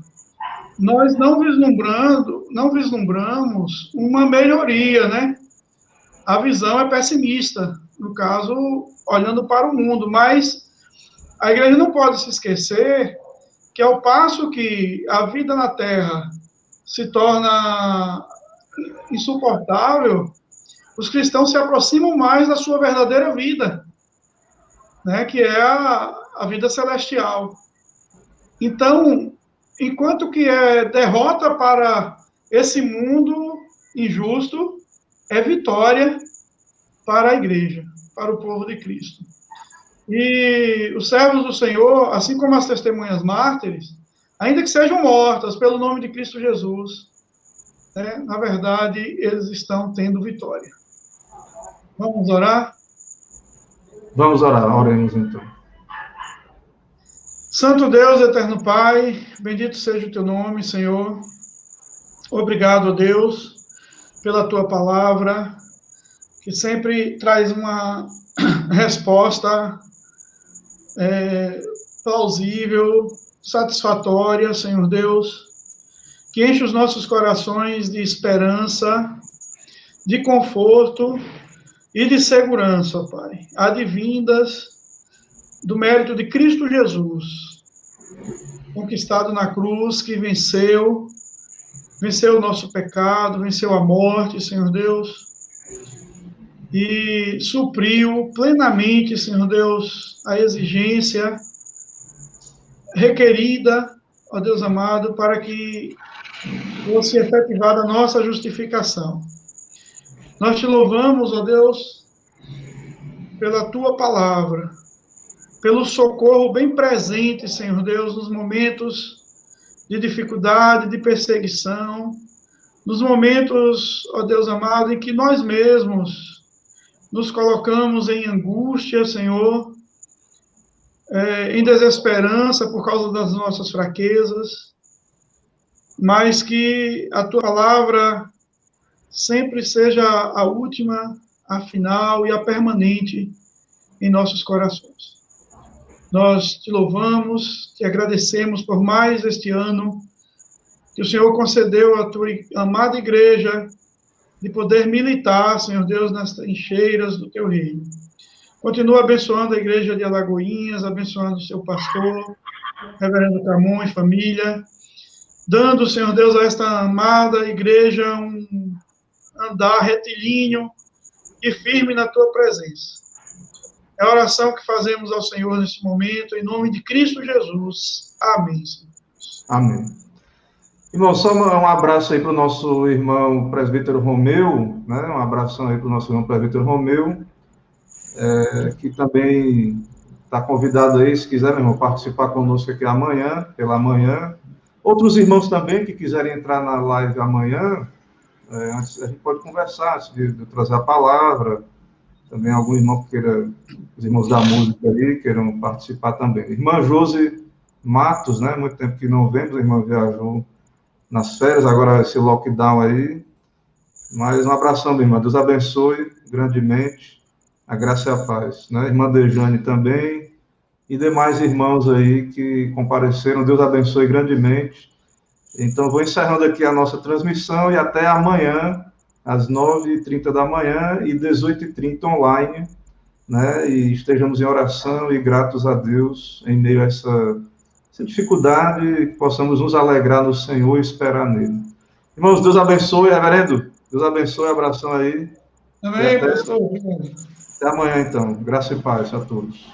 nós não vislumbramos uma melhoria, né? A visão é pessimista, no caso, olhando para o mundo, mas a igreja não pode se esquecer que, ao passo que a vida na Terra se torna insuportável, os cristãos se aproximam mais da sua verdadeira vida, né, que é a vida celestial. Então, enquanto que é derrota para esse mundo injusto, é vitória para a igreja, para o povo de Cristo. E os servos do Senhor, assim como as testemunhas mártires, ainda que sejam mortas pelo nome de Cristo Jesus, né, na verdade, eles estão tendo vitória. Vamos orar? Vamos orar, oremos então. Santo Deus, eterno Pai, bendito seja o teu nome, Senhor. Obrigado, Deus, pela tua palavra, que sempre traz uma resposta plausível, satisfatória, Senhor Deus, que enche os nossos corações de esperança, de conforto e de segurança, Pai, advindas do mérito de Cristo Jesus, conquistado na cruz, que venceu o nosso pecado, venceu a morte, Senhor Deus, e supriu plenamente, Senhor Deus, a exigência requerida, ó Deus amado, para que fosse efetivada a nossa justificação. Nós te louvamos, ó Deus, pela tua palavra, pelo socorro bem presente, Senhor Deus, nos momentos de dificuldade, de perseguição, nos momentos, ó Deus amado, em que nós mesmos nos colocamos em angústia, Senhor, em desesperança por causa das nossas fraquezas, mas que a tua palavra sempre seja a última, a final e a permanente em nossos corações. Nós te louvamos, te agradecemos por mais este ano que o Senhor concedeu à tua amada igreja de poder militar, Senhor Deus, nas trincheiras do teu reino. Continua abençoando a igreja de Alagoinhas, abençoando o seu pastor, reverendo Camon e família, dando, Senhor Deus, a esta amada igreja um andar retilíneo e firme na tua presença. É a oração que fazemos ao Senhor nesse momento, em nome de Cristo Jesus. Amém. Amém. Irmão, só um abraço aí para o nosso irmão presbítero Romeu, né? Um abração aí para o nosso irmão presbítero Romeu, que também está convidado aí, se quiser, meu irmão, participar conosco aqui amanhã, pela manhã. Outros irmãos também que quiserem entrar na live amanhã, antes, a gente pode conversar, antes de trazer a palavra. Também algum irmão que queira, os irmãos da música ali, queiram participar também. Irmã Josi Matos, né? Muito tempo que não vemos, a irmã viajou nas férias, agora esse lockdown aí. Mas um abração, minha irmã. Deus abençoe grandemente. A graça e a paz, né? Irmã Dejane também. E demais irmãos aí que compareceram. Deus abençoe grandemente. Então, vou encerrando aqui a nossa transmissão e até amanhã, às 9h30 da manhã e 18h30 online, né? E estejamos em oração e gratos a Deus em meio a essa dificuldade, que possamos nos alegrar no Senhor e esperar nele. Irmãos, Deus abençoe, reverendo. Deus abençoe, abração aí. Amém, pastor. Até amanhã, então. Graça e paz a todos.